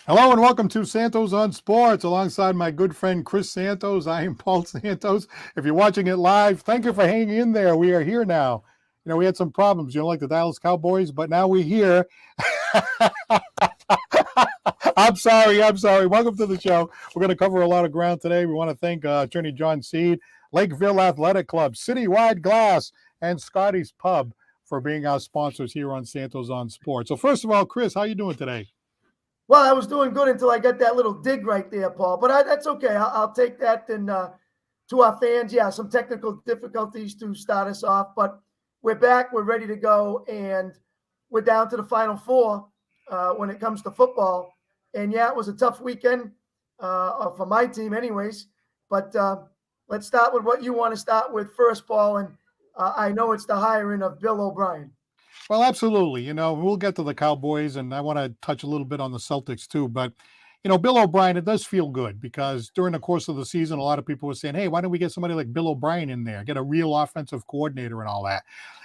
Hello and welcome to Santos on Sports alongside my good friend Chris Santos. I am Paul Santos. If you're watching it live, thank you for hanging in there. We are here now. We had some problems, like the Dallas Cowboys, but now we're here. I'm sorry. Welcome to the show. We're going to cover a lot of ground today. We want to thank Attorney John Seed, Lakeville Athletic Club, Citywide Glass, and Scotty's Pub for being our sponsors here on Santos on Sports. So first of all, Chris, how you doing today? Well, I was doing good until I got that little dig right there, Paul. But that's okay. I'll take that. And to our fans, yeah, some technical difficulties to start us off. But we're back. We're ready to go. And we're down to the Final Four when it comes to football. And, yeah, it was a tough weekend for my team anyways. But let's start with what you want to start with first, Paul. And I know it's the hiring of Bill O'Brien. Well, absolutely. We'll get to the Cowboys, and I want to touch a little bit on the Celtics too. But, Bill O'Brien, it does feel good because during the course of the season, a lot of people were saying, hey, why don't we get somebody like Bill O'Brien in there, get a real offensive coordinator and all that.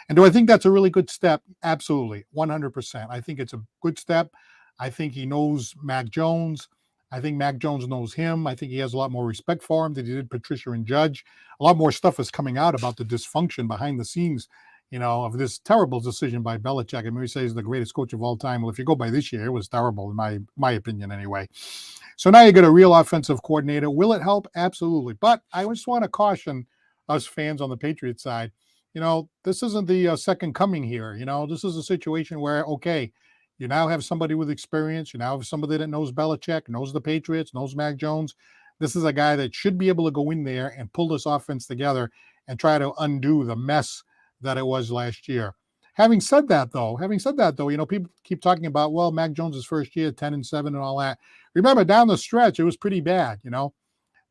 And do I think that's a really good step? Absolutely, 100%. I think it's a good step. I think he knows Mac Jones. I think Mac Jones knows him. I think he has a lot more respect for him than he did Patricia and Judge. A lot more stuff is coming out about the dysfunction behind the scenes of this terrible decision by Belichick. I mean, we say he's the greatest coach of all time. Well, if you go by this year, it was terrible in my opinion anyway. So now you get a real offensive coordinator. Will it help? Absolutely. But I just want to caution us fans on the Patriots side. This isn't the second coming here. This is a situation where, okay, you now have somebody with experience. You now have somebody that knows Belichick, knows the Patriots, knows Mac Jones. This is a guy that should be able to go in there and pull this offense together and try to undo the mess that it was last year. Having said that, though, people keep talking about, well, Mac Jones' first year, 10-7 and all that. Remember, down the stretch, it was pretty bad,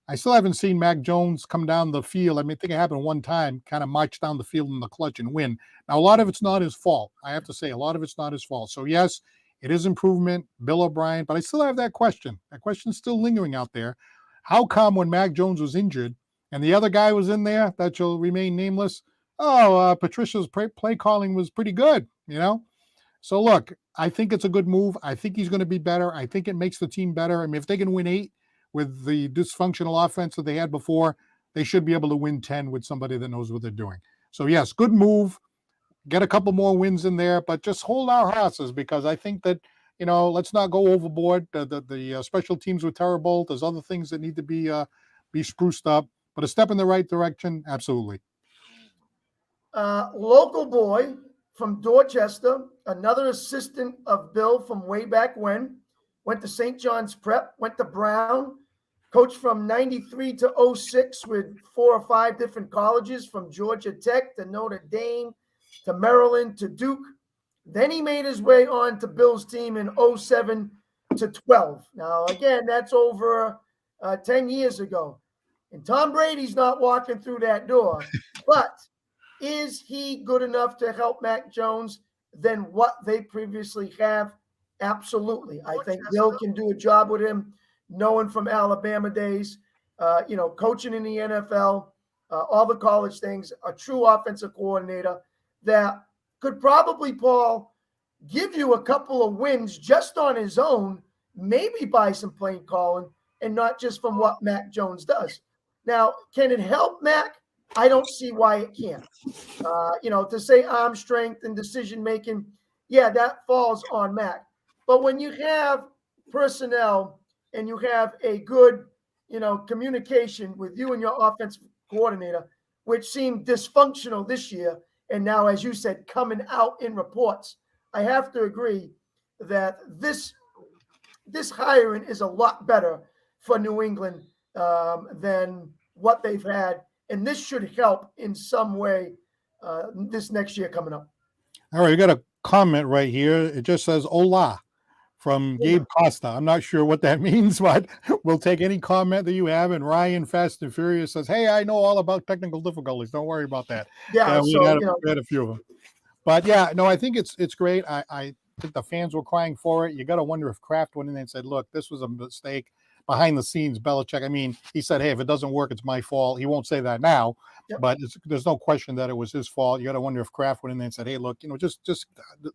I still haven't seen Mac Jones come down the field. I mean, I think it happened one time, kind of march down the field in the clutch and win. Now, a lot of it's not his fault. I have to say, a lot of it's not his fault. So, yes, it is improvement, Bill O'Brien, but I still have that question. That question's still lingering out there. How come when Mac Jones was injured and the other guy was in there that shall remain nameless, Patricia's play calling was pretty good, So, look, I think it's a good move. I think he's going to be better. I think it makes the team better. I mean, if they can win 8 with the dysfunctional offense that they had before, they should be able to win 10 with somebody that knows what they're doing. So, yes, good move. Get a couple more wins in there, but just hold our horses because I think that, let's not go overboard. The special teams were terrible. There's other things that need to be spruced up, but a step in the right direction, absolutely. Local boy from Dorchester, another assistant of Bill from way back when, went to St. John's Prep, went to Brown, coached from 93 to 06 with 4 or 5 different colleges, from Georgia Tech to Notre Dame to Maryland to Duke. Then he made his way on to Bill's team in 07 to 12. Now, again, that's over 10 years ago. And Tom Brady's not walking through that door, but is he good enough to help Mac Jones than what they previously have? Absolutely. I think Bill can do a job with him, knowing from Alabama days, coaching in the NFL, all the college things, a true offensive coordinator that could probably, Paul, give you a couple of wins just on his own, maybe by some play calling, and not just from what Mac Jones does. Now, can it help Mac? I don't see why it can't. To say arm strength and decision making, yeah, that falls on Mac. But when you have personnel and you have a good, communication with you and your offensive coordinator, which seemed dysfunctional this year, and now, as you said, coming out in reports, I have to agree that this hiring is a lot better for New England than what they've had. And this should help in some way this next year coming up. All right, you got a comment right here. It just says "Hola" from Gabe Costa. I'm not sure what that means, but we'll take any comment that you have. And Ryan Fast and Furious says, "Hey, I know all about technical difficulties. Don't worry about that." Yeah, we had a few of them. But yeah, no, I think it's great. I think the fans were crying for it. You got to wonder if Kraft went in there and said, "Look, this was a mistake. behind the scenes, Belichick, I mean, he said, hey, if it doesn't work, it's my fault. He won't say that now, Yep. but there's no question that it was his fault. You got to wonder if Kraft went in there and said, hey, look, just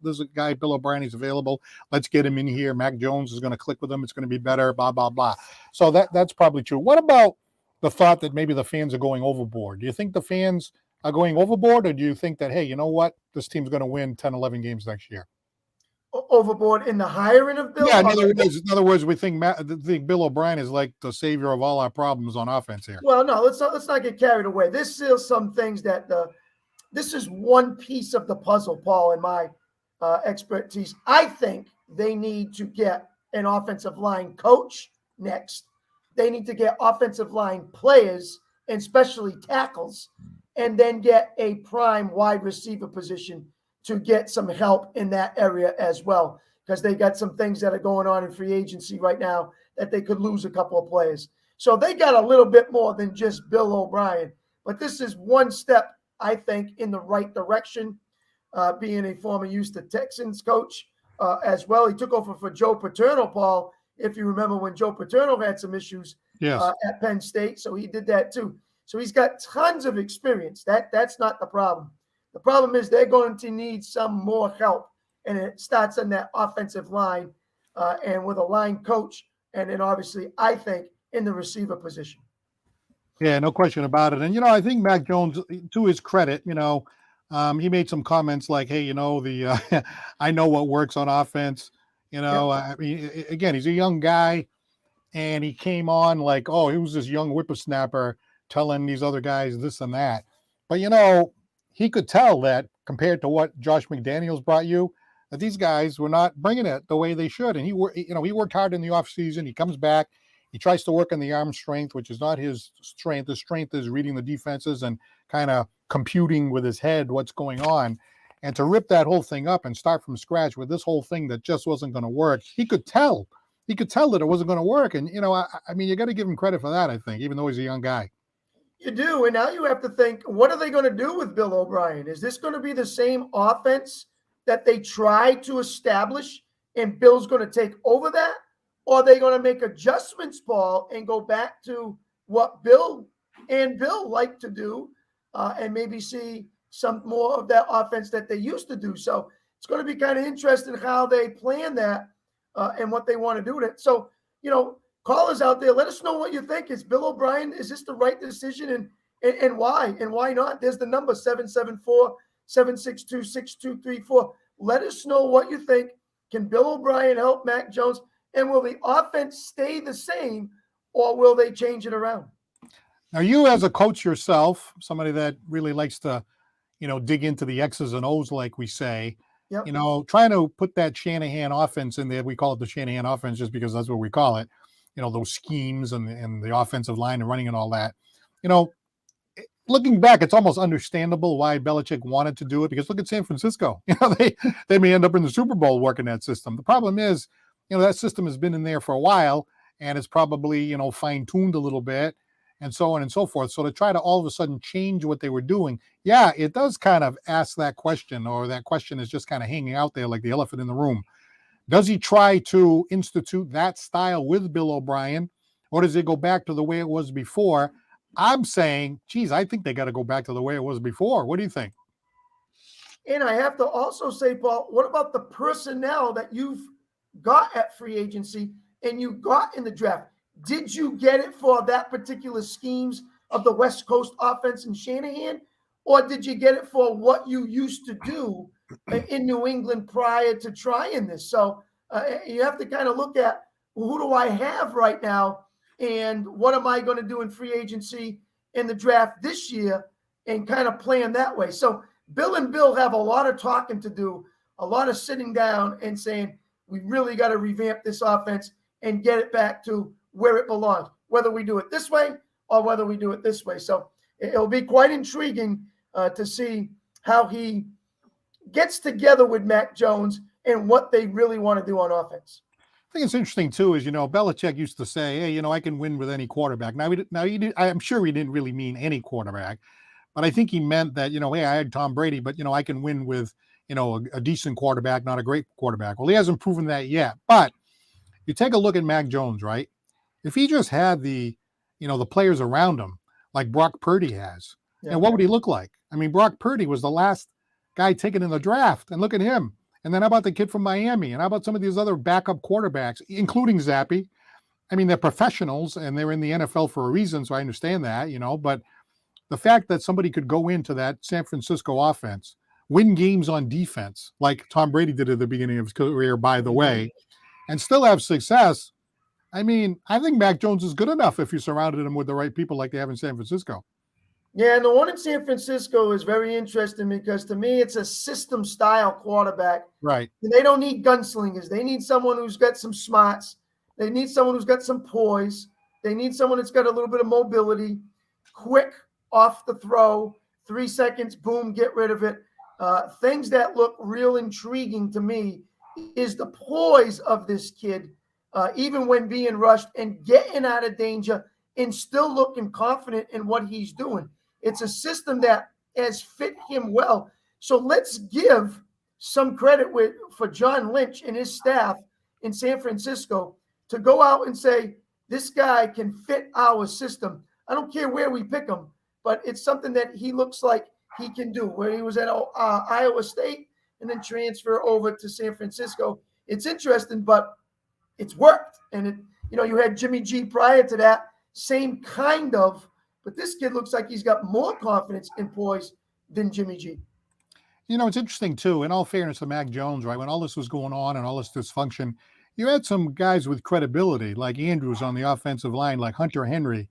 there's a guy, Bill O'Brien, he's available. Let's get him in here. Mac Jones is going to click with him. It's going to be better, blah, blah, blah. So that's probably true. What about the thought that maybe the fans are going overboard? Do you think the fans are going overboard, or do you think that, hey, you know what, this team's going to win 10, 11 games next year? Overboard in the hiring of Bill? Yeah, in other words, we think Bill O'Brien is like the savior of all our problems on offense here. Well, no, let's not get carried away. There's still some things that this is one piece of the puzzle, Paul, in my expertise. I think they need to get an offensive line coach next. They need to get offensive line players, and especially tackles, and then get a prime wide receiver position to get some help in that area as well, because they got some things that are going on in free agency right now that they could lose a couple of players. So they got a little bit more than just Bill O'Brien, but this is one step, I think, in the right direction, being a former Houston Texans coach as well. He took over for Joe Paterno, Paul, if you remember when Joe Paterno had some issues at Penn State. So he did that too. So he's got tons of experience. That's not the problem. The problem is they're going to need some more help, and it starts on that offensive line and with a line coach, and then obviously, I think, in the receiver position. Yeah, no question about it. And, I think Mac Jones, to his credit, he made some comments like, hey, I know what works on offense. I mean, again, he's a young guy, and he came on like, oh, he was this young whippersnapper telling these other guys this and that. But, he could tell that compared to what Josh McDaniels brought you, that these guys were not bringing it the way they should. And he worked hard in the offseason. He comes back. He tries to work on the arm strength, which is not his strength. His strength is reading the defenses and kind of computing with his head what's going on. And to rip that whole thing up and start from scratch with this whole thing that just wasn't going to work, he could tell. He could tell that it wasn't going to work. And, I mean, you got to give him credit for that, I think, even though he's a young guy. You do, and now you have to think, what are they going to do with Bill O'Brien? Is this going to be the same offense that they tried to establish, and Bill's going to take over that? Or are they going to make adjustments, Paul, and go back to what Bill like to do and maybe see some more of that offense that they used to do? So it's going to be kind of interesting how they plan that and what they want to do with it. So, callers out there, let us know what you think. Is Bill O'Brien, is this the right decision, and why? And why not? There's the number, 774-762-6234. Let us know what you think. Can Bill O'Brien help Mac Jones? And will the offense stay the same, or will they change it around? Now, you as a coach yourself, somebody that really likes to, dig into the X's and O's, like we say, yep. Trying to put that Shanahan offense in there. We call it the Shanahan offense just because that's what we call it. Those schemes and the offensive line and running and all that. Looking back, it's almost understandable why Belichick wanted to do it, because look at San Francisco. They may end up in the Super Bowl working that system. The problem is, that system has been in there for a while, and it's probably, fine-tuned a little bit and so on and so forth. So to try to all of a sudden change what they were doing, yeah, it does kind of ask that question, or that question is just kind of hanging out there like the elephant in the room. Does he try to institute that style with Bill O'Brien, or does it go back to the way it was before? I'm saying, geez, I think they got to go back to the way it was before. What do you think? And I have to also say, Paul, what about the personnel that you've got at free agency and you got in the draft? Did you get it for that particular schemes of the West Coast offense and Shanahan, or did you get it for what you used to do in New England prior to trying this? So you have to kind of look at, who do I have right now, and what am I going to do in free agency in the draft this year, and kind of plan that way. So Bill and Bill have a lot of talking to do, a lot of sitting down and saying, we really got to revamp this offense and get it back to where it belongs, whether we do it this way or whether we do it this way. So it'll be quite intriguing to see how he gets together with Mac Jones and what they really want to do on offense. I think it's interesting too, is, Belichick used to say, hey, I can win with any quarterback. I'm sure he didn't really mean any quarterback, but I think he meant that, hey, I had Tom Brady, but, I can win with, a decent quarterback, not a great quarterback. Well, he hasn't proven that yet, but you take a look at Mac Jones, right? if he just had the players around him like Brock Purdy has, Yeah. and what would he look like? I mean, Brock Purdy was the last guy taken in the draft, and look at him. And then how about the kid from Miami? And how about some of these other backup quarterbacks, including Zappy? I mean, they're professionals and they're in the NFL for a reason, so I understand that, but the fact that somebody could go into that San Francisco offense, win games on defense, like Tom Brady did at the beginning of his career, by the way, and still have success. I mean, I think Mac Jones is good enough if you surrounded him with the right people like they have in San Francisco. Yeah, and the one in San Francisco is very interesting because to me, it's a system style quarterback. Right. And they don't need gunslingers. They need someone who's got some smarts. They need someone who's got some poise. They need someone that's got a little bit of mobility, quick off the throw, 3 seconds, boom, get rid of it. Things that look real intriguing to me is the poise of this kid, even when being rushed and getting out of danger and still looking confident in what he's doing. It's a system that has fit him well. So let's give some credit for John Lynch and his staff in San Francisco to go out and say, this guy can fit our system. I don't care where we pick him, but it's something that he looks like he can do. Where he was at Iowa State and then transfer over to San Francisco. It's interesting, but it's worked. And you had Jimmy G prior to that, same kind of, but this kid looks like he's got more confidence and poise than Jimmy G. It's interesting too, in all fairness to Mac Jones, right? When all this was going on and all this dysfunction, you had some guys with credibility, like Andrews on the offensive line, like Hunter Henry,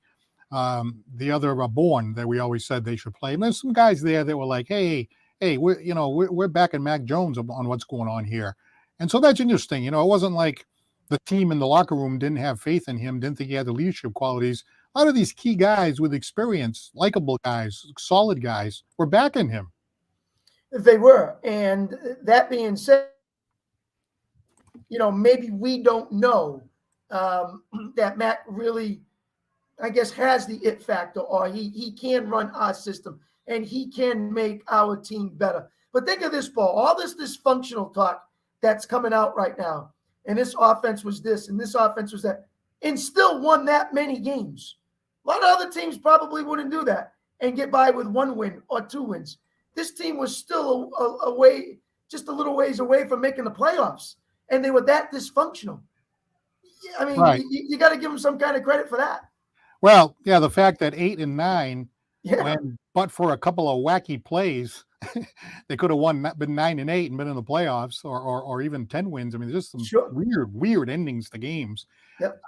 the other Bourne that we always said they should play. And there's some guys there that were like, hey, we're backing Mac Jones on what's going on here. And so that's interesting. It wasn't like the team in the locker room didn't have faith in him, didn't think he had the leadership qualities. A lot of these key guys with experience, likable guys, solid guys, were backing him. They were. And that being said, maybe we don't know that Mac really, I guess, has the it factor, or he can run our system and he can make our team better. But think of this, Paul, all this dysfunctional talk that's coming out right now. And this offense was this, and this offense was that, and still won that many games. A lot of other teams probably wouldn't do that and get by with 1 win or 2 wins. This team was still away, just a little ways away from making the playoffs, and they were that dysfunctional. I mean, right. you got to give them some kind of credit for that. Well, yeah, the fact that 8 and 9, but for a couple of wacky plays, they could have been 9 and 8 and been in the playoffs, or even 10 wins. I mean, there's just some weird endings to games. Yep.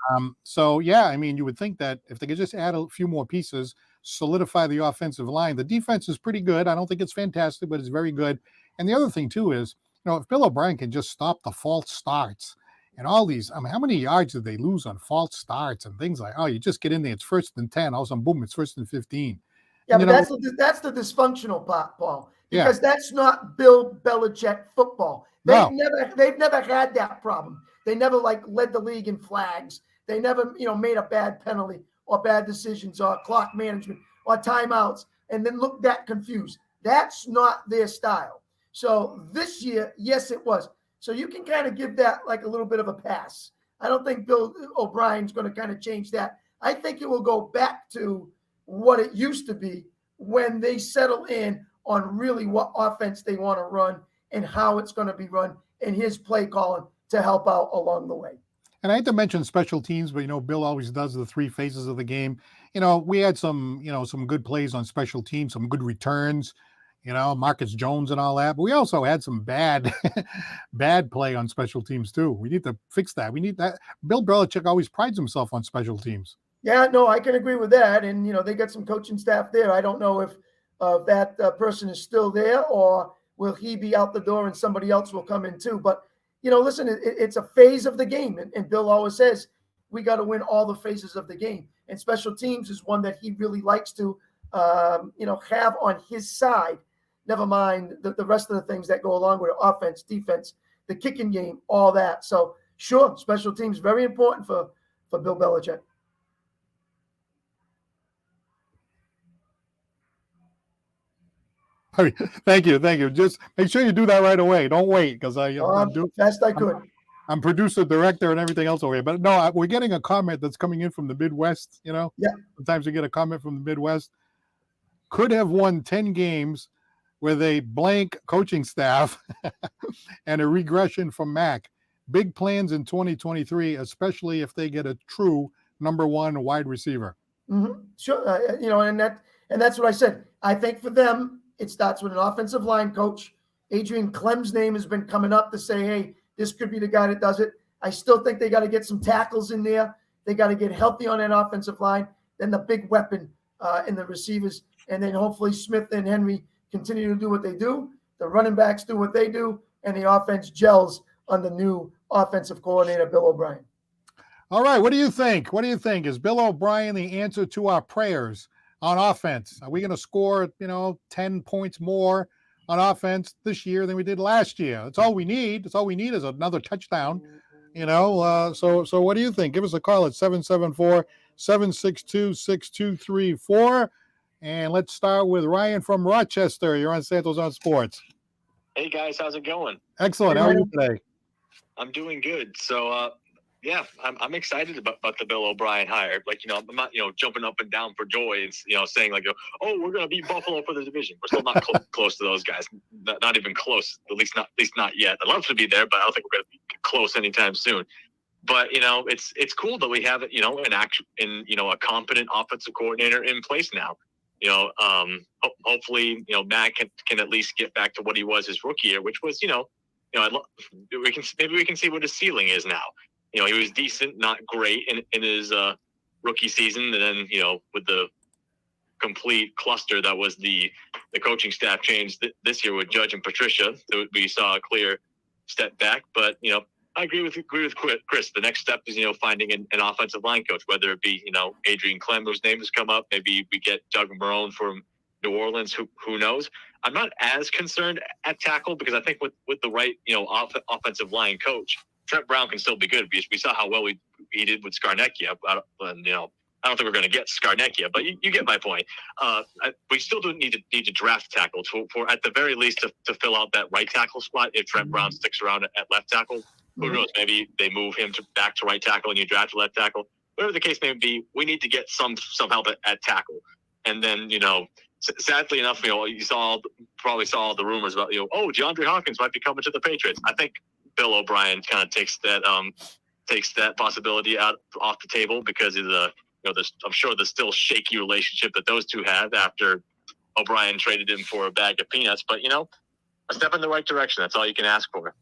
So yeah, I mean, you would think that if they could just add a few more pieces, solidify the offensive line. The defense is pretty good. I don't think it's fantastic, but it's very good. And the other thing too is, if Bill O'Brien can just stop the false starts and all these, I mean, how many yards did they lose on false starts and things like, oh, you just get in there, it's 1st and 10, all of a sudden, boom, it's 1st and 15. Yeah, but that's the dysfunctional part, Paul, because that's not Bill Belichick football. They've never had that problem. They never led the league in flags. They never, made a bad penalty or bad decisions or clock management or timeouts and then looked that confused. That's not their style. So this year, yes, it was. So you can kind of give that a little bit of a pass. I don't think Bill O'Brien's going to kind of change that. I think it will go back to what it used to be when they settle in on really what offense they want to run and how it's going to be run and his play calling to help out along the way. And I had to mention special teams, but Bill always does the 3 phases of the game. We had some good plays on special teams, some good returns, Marcus Jones and all that. But we also had some bad play on special teams too. We need to fix that. We need that. Bill Belichick always prides himself on special teams. Yeah, no, I can agree with that. And, they got some coaching staff there. I don't know if that person is still there or will he be out the door and somebody else will come in too. But, listen, it's a phase of the game. And Bill always says, we got to win all the phases of the game. And special teams is one that he really likes to, have on his side. Never mind the rest of the things that go along with it, offense, defense, the kicking game, all that. So, sure, special teams, very important for Bill Belichick. Thank you. Just make sure you do that right away. Don't wait, because best I could. I'm producer, director, and everything else over here. But no, we're getting a comment that's coming in from the Midwest. Yeah. Sometimes we get a comment from the Midwest. Could have won 10 games with a blank coaching staff and a regression from Mac. Big plans in 2023, especially if they get a true number one wide receiver. Mm-hmm. Sure. And that's what I said. I think for them, it starts with an offensive line coach. Adrian Clem's name has been coming up to say, hey, this could be the guy that does it. I still think they got to get some tackles in there. They got to get healthy on that offensive line. Then the big weapon in the receivers. And then hopefully Smith and Henry continue to do what they do. The running backs do what they do. And the offense gels on the new offensive coordinator, Bill O'Brien. All right. What do you think? Is Bill O'Brien the answer to our prayers on offense? Are we going to score, 10 points more on offense this year than we did last year? That's all we need. That's all we need is another touchdown, So what do you think? Give us a call at 774-762-6234. And let's start with Ryan from Rochester. You're on Santos on Sports. Hey, guys. How's it going? Excellent. How are you today? I'm doing good. So, I'm excited about the Bill O'Brien hire. I'm not, jumping up and down for joy and, saying oh, we're going to beat Buffalo for the division. We're still not close to those guys. Not even close. At least not yet. I'd love to be there, but I don't think we're going to be close anytime soon. But, it's cool that we have, a competent offensive coordinator in place now. Hopefully, Matt can at least get back to what he was his rookie year, which was, we can see what his ceiling is now. He was decent, not great in his rookie season, and then with the complete cluster that was the coaching staff change this year with Judge and Patricia, we saw a clear step back. But I agree with Chris. The next step is finding an offensive line coach, whether it be Adrian Clem, whose name has come up. Maybe we get Doug Marrone from New Orleans. Who knows? I'm not as concerned at tackle because I think with the right offensive line coach, Trent Brown can still be good. We saw how well he did with Scarnecchia. I don't think we're going to get Scarnecchia, but you get my point. We still do need to draft tackle for at the very least to fill out that right tackle spot. If Trent Brown sticks around at left tackle, who knows? Maybe they move him back to right tackle and you draft a left tackle. Whatever the case may be, we need to get some help at tackle. And then sadly enough, you probably saw all the rumors about DeAndre Hopkins might be coming to the Patriots. I think Bill O'Brien kind of takes that possibility off the table because of I'm sure the still shaky relationship that those two have after O'Brien traded him for a bag of peanuts. But a step in the right direction. That's all you can ask for.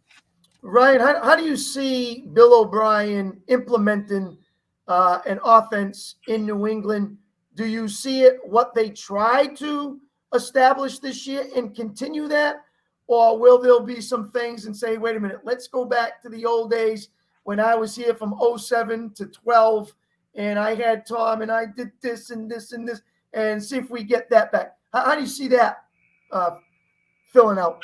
Ryan, how do you see Bill O'Brien implementing an offense in New England? Do you see it what they tried to establish this year and continue that? Or will there be some things and say, wait a minute, let's go back to the old days when I was here from 07 to 12 and I had Tom and I did this and this and this and see if we get that back. How do you see that filling out?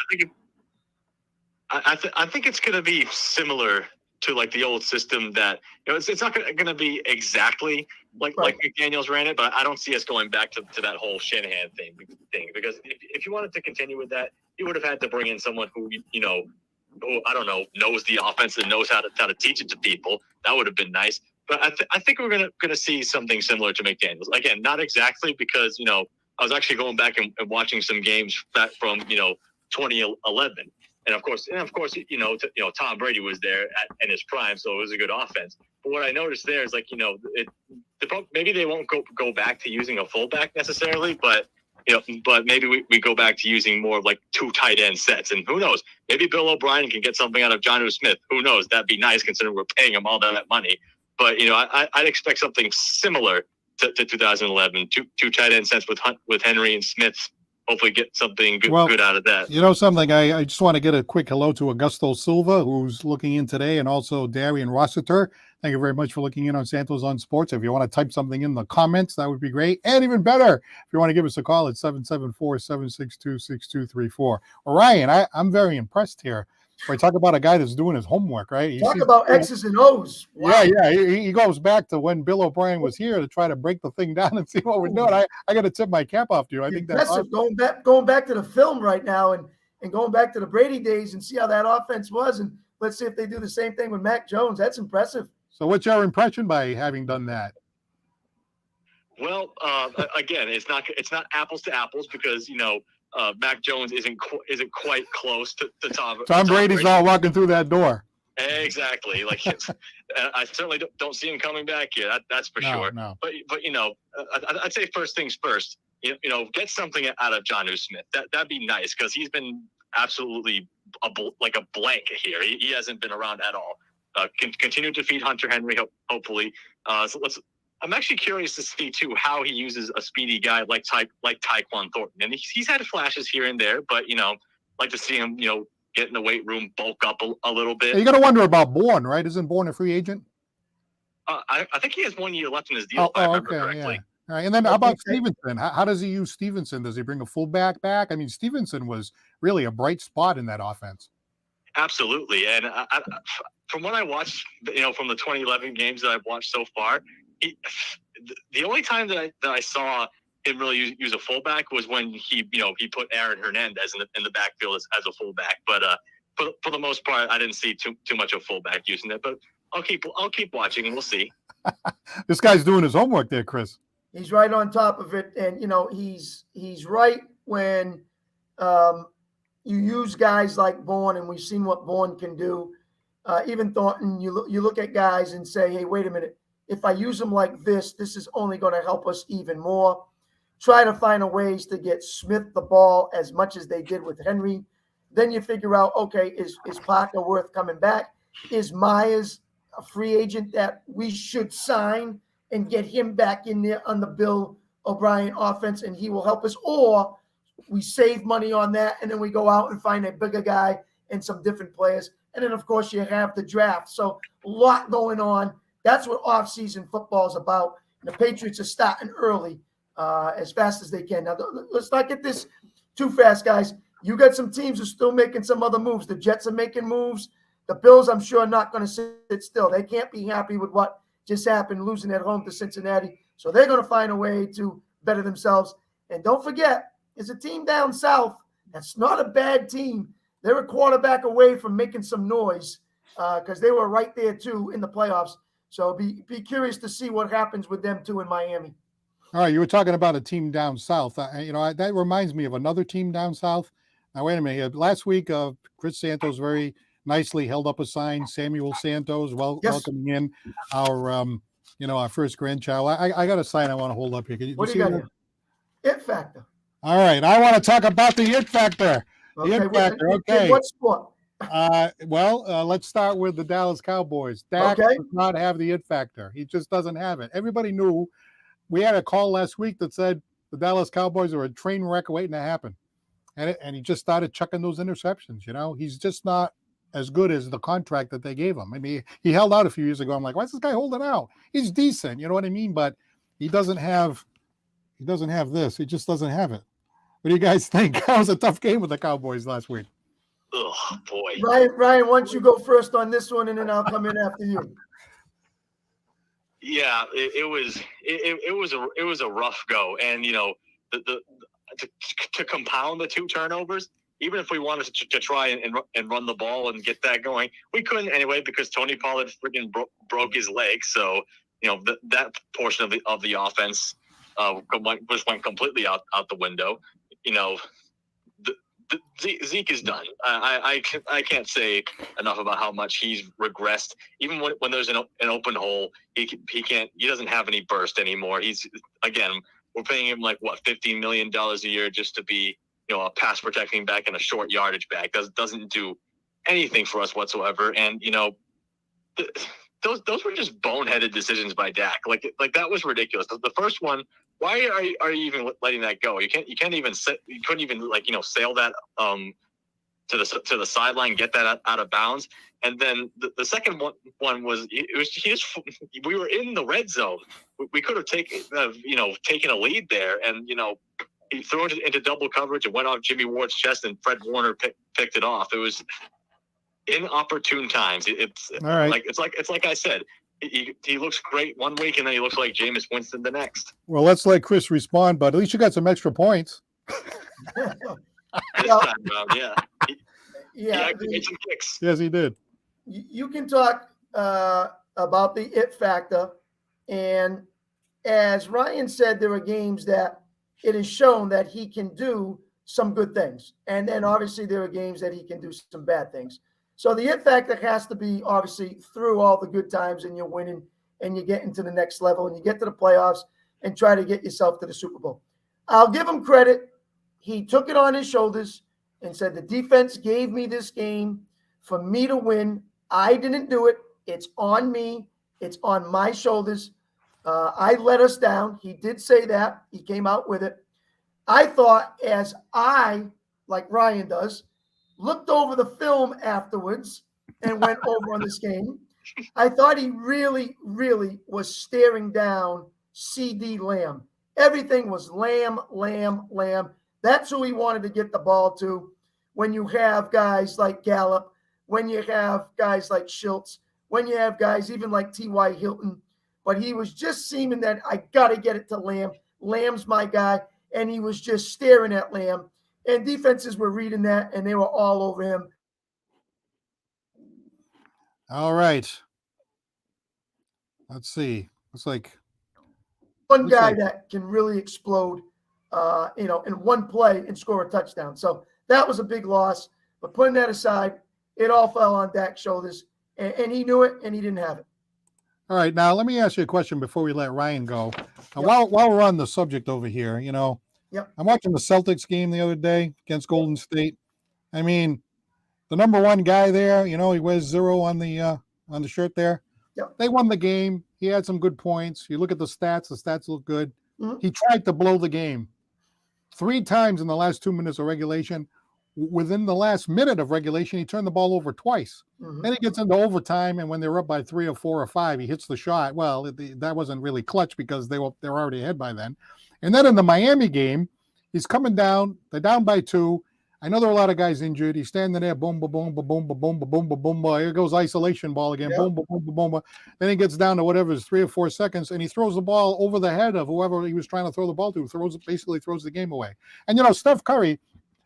I think it's going to be similar to like the old system that it's not going to be exactly like McDaniels ran it, but I don't see us going back to that whole Shanahan thing because if you wanted to continue with that, you would have had to bring in someone who who I don't know knows the offense and knows how to teach it to people. That would have been nice. But I think we're gonna see something similar to McDaniels. Again, not exactly because I was actually going back and watching some games back from 2011. And of course, Tom Brady was there in his prime, so it was a good offense. But what I noticed there is maybe they won't go back to using a fullback necessarily, but maybe we go back to using more of like two tight end sets. And who knows? Maybe Bill O'Brien can get something out of Jonnu Smith. Who knows? That'd be nice considering we're paying him all that money. But I'd expect something similar to 2011. Two tight end sets with Henry and Smith. Hopefully get something good out of that. Something, I just want to get a quick hello to Augusto Silva, who's looking in today, and also Darian Rossiter. Thank you very much for looking in on Santos on Sports. If you want to type something in the comments, that would be great. And even better, if you want to give us a call at 774-762-6234. Ryan, I'm very impressed here. We talk about a guy that's doing his homework, right? Talk about X's and O's. Wow. Yeah. He goes back to when Bill O'Brien was here to try to break the thing down and see what we're doing. I got to tip my cap off to you. I think that's awesome. Going back to the film right now and going back to the Brady days and see how that offense was. And let's see if they do the same thing with Mac Jones. That's impressive. So what's your impression by having done that? Well, again, it's not apples to apples because Mac Jones isn't quite close to Tom Brady's not walking through that door. Exactly. Like I certainly don't see him coming back here. That's for sure. No. But I'd say first things first. Get something out of Jonnu Smith. That'd be nice because he's been absolutely like a blank here. He hasn't been around at all. Continue to feed Hunter Henry, hopefully. I'm actually curious to see too how he uses a speedy guy like Tyquan Thornton, and he's had flashes here and there, but like to see him get in the weight room, bulk up a little bit. You got to wonder about Bourne, right? Isn't Bourne a free agent? I think he has 1 year left in his deal. If I remember correctly. Yeah. All right, and then how about Stevenson? How does he use Stevenson? Does he bring a fullback back? I mean, Stevenson was really a bright spot in that offense. Absolutely, and from what I watched, from the 2011 games that I've watched so far, the only time that I saw him really use a fullback was when he put Aaron Hernandez in the backfield as a fullback. But for the most part, I didn't see too much of fullback using it. But I'll keep watching and we'll see. This guy's doing his homework there, Chris. He's right on top of it, and he's right when you use guys like Bourne, and we've seen what Bourne can do. Even Thornton, you look at guys and say, hey, wait a minute. If I use them like this is only going to help us even more. Try to find ways to get Smith the ball as much as they did with Henry. Then you figure out, okay, is Parker worth coming back? Is Myers a free agent that we should sign and get him back in there on the Bill O'Brien offense and he will help us? Or we save money on that and then we go out and find a bigger guy and some different players. And then, of course, you have the draft. So a lot going on. That's what off-season football is about. And the Patriots are starting early as fast as they can. Now, let's not get this too fast, guys. You got some teams who are still making some other moves. The Jets are making moves. The Bills, I'm sure, are not going to sit still. They can't be happy with what just happened, losing at home to Cincinnati. So they're going to find a way to better themselves. And don't forget, there's a team down south that's not a bad team. They're a quarterback away from making some noise because they were right there, too, in the playoffs. So be curious to see what happens with them, too, in Miami. All right, you were talking about a team down south. That reminds me of another team down south. Now, wait a minute. Last week, Chris Santos very nicely held up a sign, Samuel Santos, welcoming in our first grandchild. I got a sign I want to hold up here. What do you got here? It Factor. All right, I want to talk about the It Factor. The It Factor, okay. What sport? Let's start with the Dallas Cowboys. Dak does not have the It Factor. He just doesn't have it. Everybody knew. We had a call last week that said the Dallas Cowboys are a train wreck waiting to happen. And he just started chucking those interceptions. He's just not as good as the contract that they gave him. I mean, he held out a few years ago. I'm like, why is this guy holding out? He's decent. You know what I mean? But he doesn't have this. He just doesn't have it. What do you guys think? That was a tough game with the Cowboys last week. Oh boy. Ryan, why don't you go first on this one and then I'll come in after you. Yeah, it was a rough go, and to compound the two turnovers, even if we wanted to try and run the ball and get that going, we couldn't anyway because Tony Pollard freaking broke his leg. So that portion of the offense went completely out the window. Zeke is done. I can't say enough about how much he's regressed. Even when there's an open hole, he doesn't have any burst anymore. We're paying him like $15 million a year just to be a pass protecting back and a short yardage back. Doesn't do anything for us whatsoever. And those were just boneheaded decisions by Dak. Like that was ridiculous. The first one. Why are you even letting that go? You couldn't even sail that to the sideline, get that out of bounds. And then the second one was we were in the red zone. We could have taken a lead there, and he threw it into double coverage and went off Jimmy Ward's chest, and Fred Warner picked it off. It was inopportune times. It's all right. It's like I said. He looks great one week, and then he looks like Jameis Winston the next. Well, let's let Chris respond, but at least you got some extra points. This time around, yeah. He actually made some kicks. Yes, he did. you can talk about the it factor. And as Ryan said, there are games that it is shown that he can do some good things. And then obviously there are games that he can do some bad things. So the it factor has to be obviously through all the good times and you're winning and you get into the next level and you get to the playoffs and try to get yourself to the Super Bowl. I'll give him credit. He took it on his shoulders and said, the defense gave me this game for me to win. I didn't do it. It's on me. It's on my shoulders. I let us down. He did say that. He came out with it. I thought, as I, like Ryan does, looked over the film afterwards and went over on this game, I thought he really, really was staring down CD Lamb. Everything was Lamb, Lamb, Lamb. That's who he wanted to get the ball to. When you have guys like Gallup, when you have guys like Schultz, when you have guys even like T.Y. Hilton. But he was just seeming that I got to get it to Lamb. Lamb's my guy. And he was just staring at Lamb. And defenses were reading that, and they were all over him. All right. Let's see. Looks like one guy that can really explode, in one play and score a touchdown. So that was a big loss. But putting that aside, it all fell on Dak's shoulders, and he knew it, and he didn't have it. All right. Now, let me ask you a question before we let Ryan go. While we're on the subject over here, I'm watching the Celtics game the other day against Golden State. I mean, the number one guy there, he wears 0 on the shirt there. Yep. They won the game. He had some good points. You look at the stats look good. Mm-hmm. He tried to blow the game 3 times in the last 2 minutes of regulation. Within the last minute of regulation, he turned the ball over twice. Mm-hmm. Then he gets into overtime, and when they're up by 3 or 4 or 5, he hits the shot. Well, that wasn't really clutch because they were already ahead by then. And then in the Miami game, he's coming down. They're down by 2. I know there are a lot of guys injured. He's standing there, boom, boom, boom, boom, boom, boom, boom, boom, boom. Here goes isolation ball again, boom, boom, boom, boom, boom. Then he gets down to whatever is 3 or 4 seconds, and he throws the ball over the head of whoever he was trying to throw the ball to. Basically throws the game away. And Steph Curry,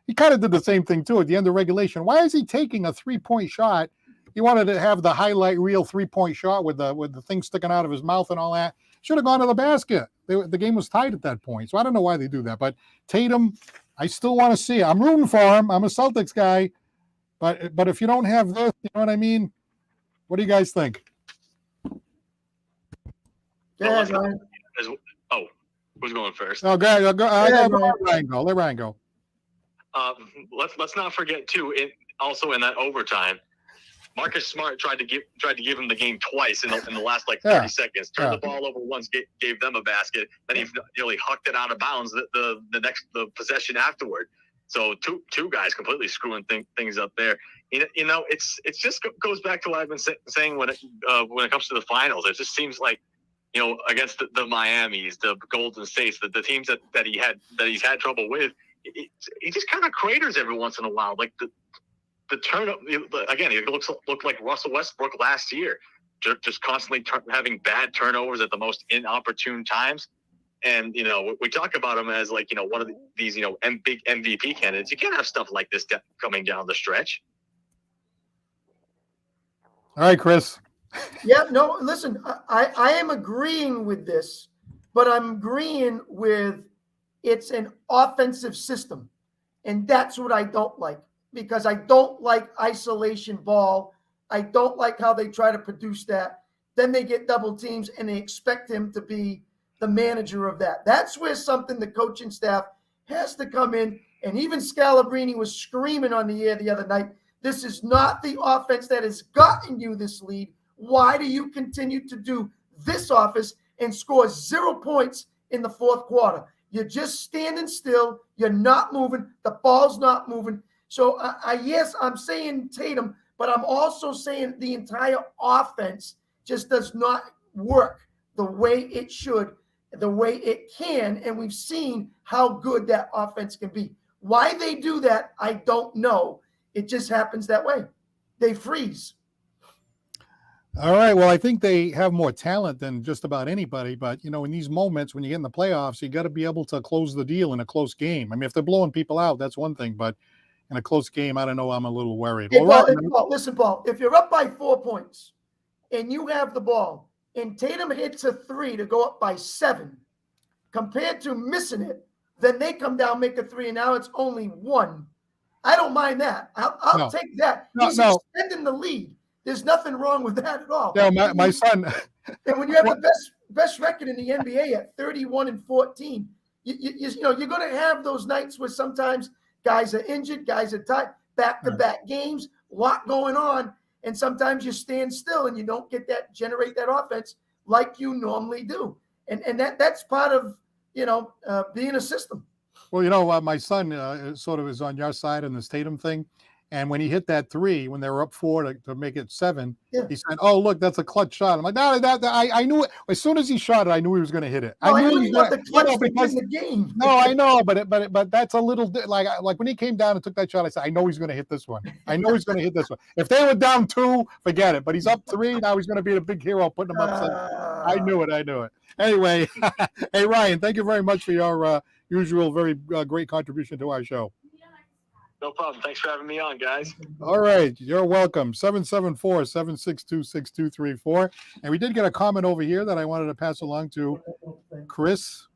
he kind of did the same thing too at the end of regulation. Why is he taking a 3-point shot? He wanted to have the highlight reel 3-point shot with the thing sticking out of his mouth and all that. Should have gone to the basket. The game was tied at that point. So I don't know why they do that. But Tatum, I still want to see it. I'm rooting for him. I'm a Celtics guy. But if you don't have this, you know what I mean? What do you guys think? Yeah, Ryan. Who's going first? Oh, go. Let Ryan go. Let's not forget too. Also in that overtime, Marcus Smart tried to give him the game twice in the last 30 seconds. Turned the ball over once, gave them a basket. Then he nearly hucked it out of bounds the possession afterward. So two guys completely screwing things up there. It's just goes back to what I've been saying when it comes to the finals. It just seems like against the Miamis, the Golden States, the teams that he's had trouble with. He just kind of craters every once in a while. Like the turn again, he looked like Russell Westbrook last year, just constantly having bad turnovers at the most inopportune times. And we talk about him as one of these big MVP candidates. You can't have stuff like this coming down the stretch. All right, Chris. Yeah, no, listen, I am agreeing with this, but I'm agreeing with it's an offensive system. And that's what I don't like, because I don't like isolation ball. I don't like how they try to produce that. Then they get double teams and they expect him to be the manager of that. That's where something the coaching staff has to come in. And even Scalabrine was screaming on the air the other night, this is not the offense that has gotten you this lead. Why do you continue to do this offense and score 0 points in the fourth quarter? You're just standing still. You're not moving. The ball's not moving. So, yes, I'm saying Tatum, but I'm also saying the entire offense just does not work the way it should, the way it can. And we've seen how good that offense can be. Why they do that, I don't know. It just happens that way. They freeze. All right. Well, I think they have more talent than just about anybody. But, in these moments when you get in the playoffs, you got to be able to close the deal in a close game. I mean, if they're blowing people out, that's one thing. But, in a close game, I don't know. I'm a little worried. Hey, All Paul, right. Paul, listen, Paul, if you're up by 4 points and you have the ball and Tatum hits a 3 to go up by 7, compared to missing it, then they come down, make a 3, and now it's only 1. I don't mind that. I'll take that. He's extending the lead. There's nothing wrong with that at all. Yeah, my son. And when you have the best record in the NBA at 31-14, you know you're going to have those nights where sometimes guys are injured, guys are tired, back-to-back games, a lot going on, and sometimes you stand still and you don't generate that offense like you normally do. And that's part of being a system. Well, my son sort of is on your side in the Tatum thing. And when he hit that 3, when they were up 4 to make it 7, he said, "Oh, look, that's a clutch shot." I'm like, "No, I knew it. As soon as he shot it, I knew he was going to hit it. Well, I knew he was the clutch because the game. No, I know, but that's a little like when he came down and took that shot, I said, I know he's going to hit this one. I know he's going to hit this one. If they were down 2, forget it. But he's up 3 now. He's going to be the big hero, putting them up 7. I knew it. Anyway, hey Ryan, thank you very much for your usual very great contribution to our show. No problem. Thanks for having me on, guys. All right. You're welcome. 774-762-6234. And we did get a comment over here that I wanted to pass along to Chris.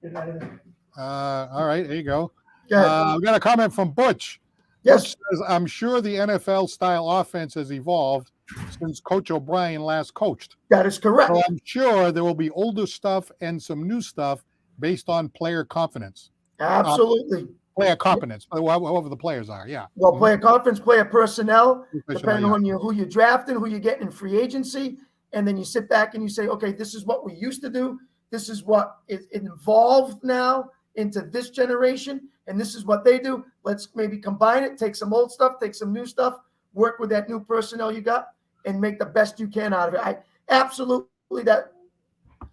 All right. There you go. We got a comment from Butch. Yes. Butch says, I'm sure the NFL style offense has evolved since Coach O'Brien last coached. That is correct. So I'm sure there will be older stuff and some new stuff based on player confidence. Absolutely. Player competence, whoever the players are, yeah. Well, player confidence, player personnel, depending on who you're drafting, who you're getting in free agency, and then you sit back and you say, okay, this is what we used to do. This is what it evolved now into this generation, and this is what they do. Let's maybe combine it, take some old stuff, take some new stuff, work with that new personnel you got, and make the best you can out of it. I absolutely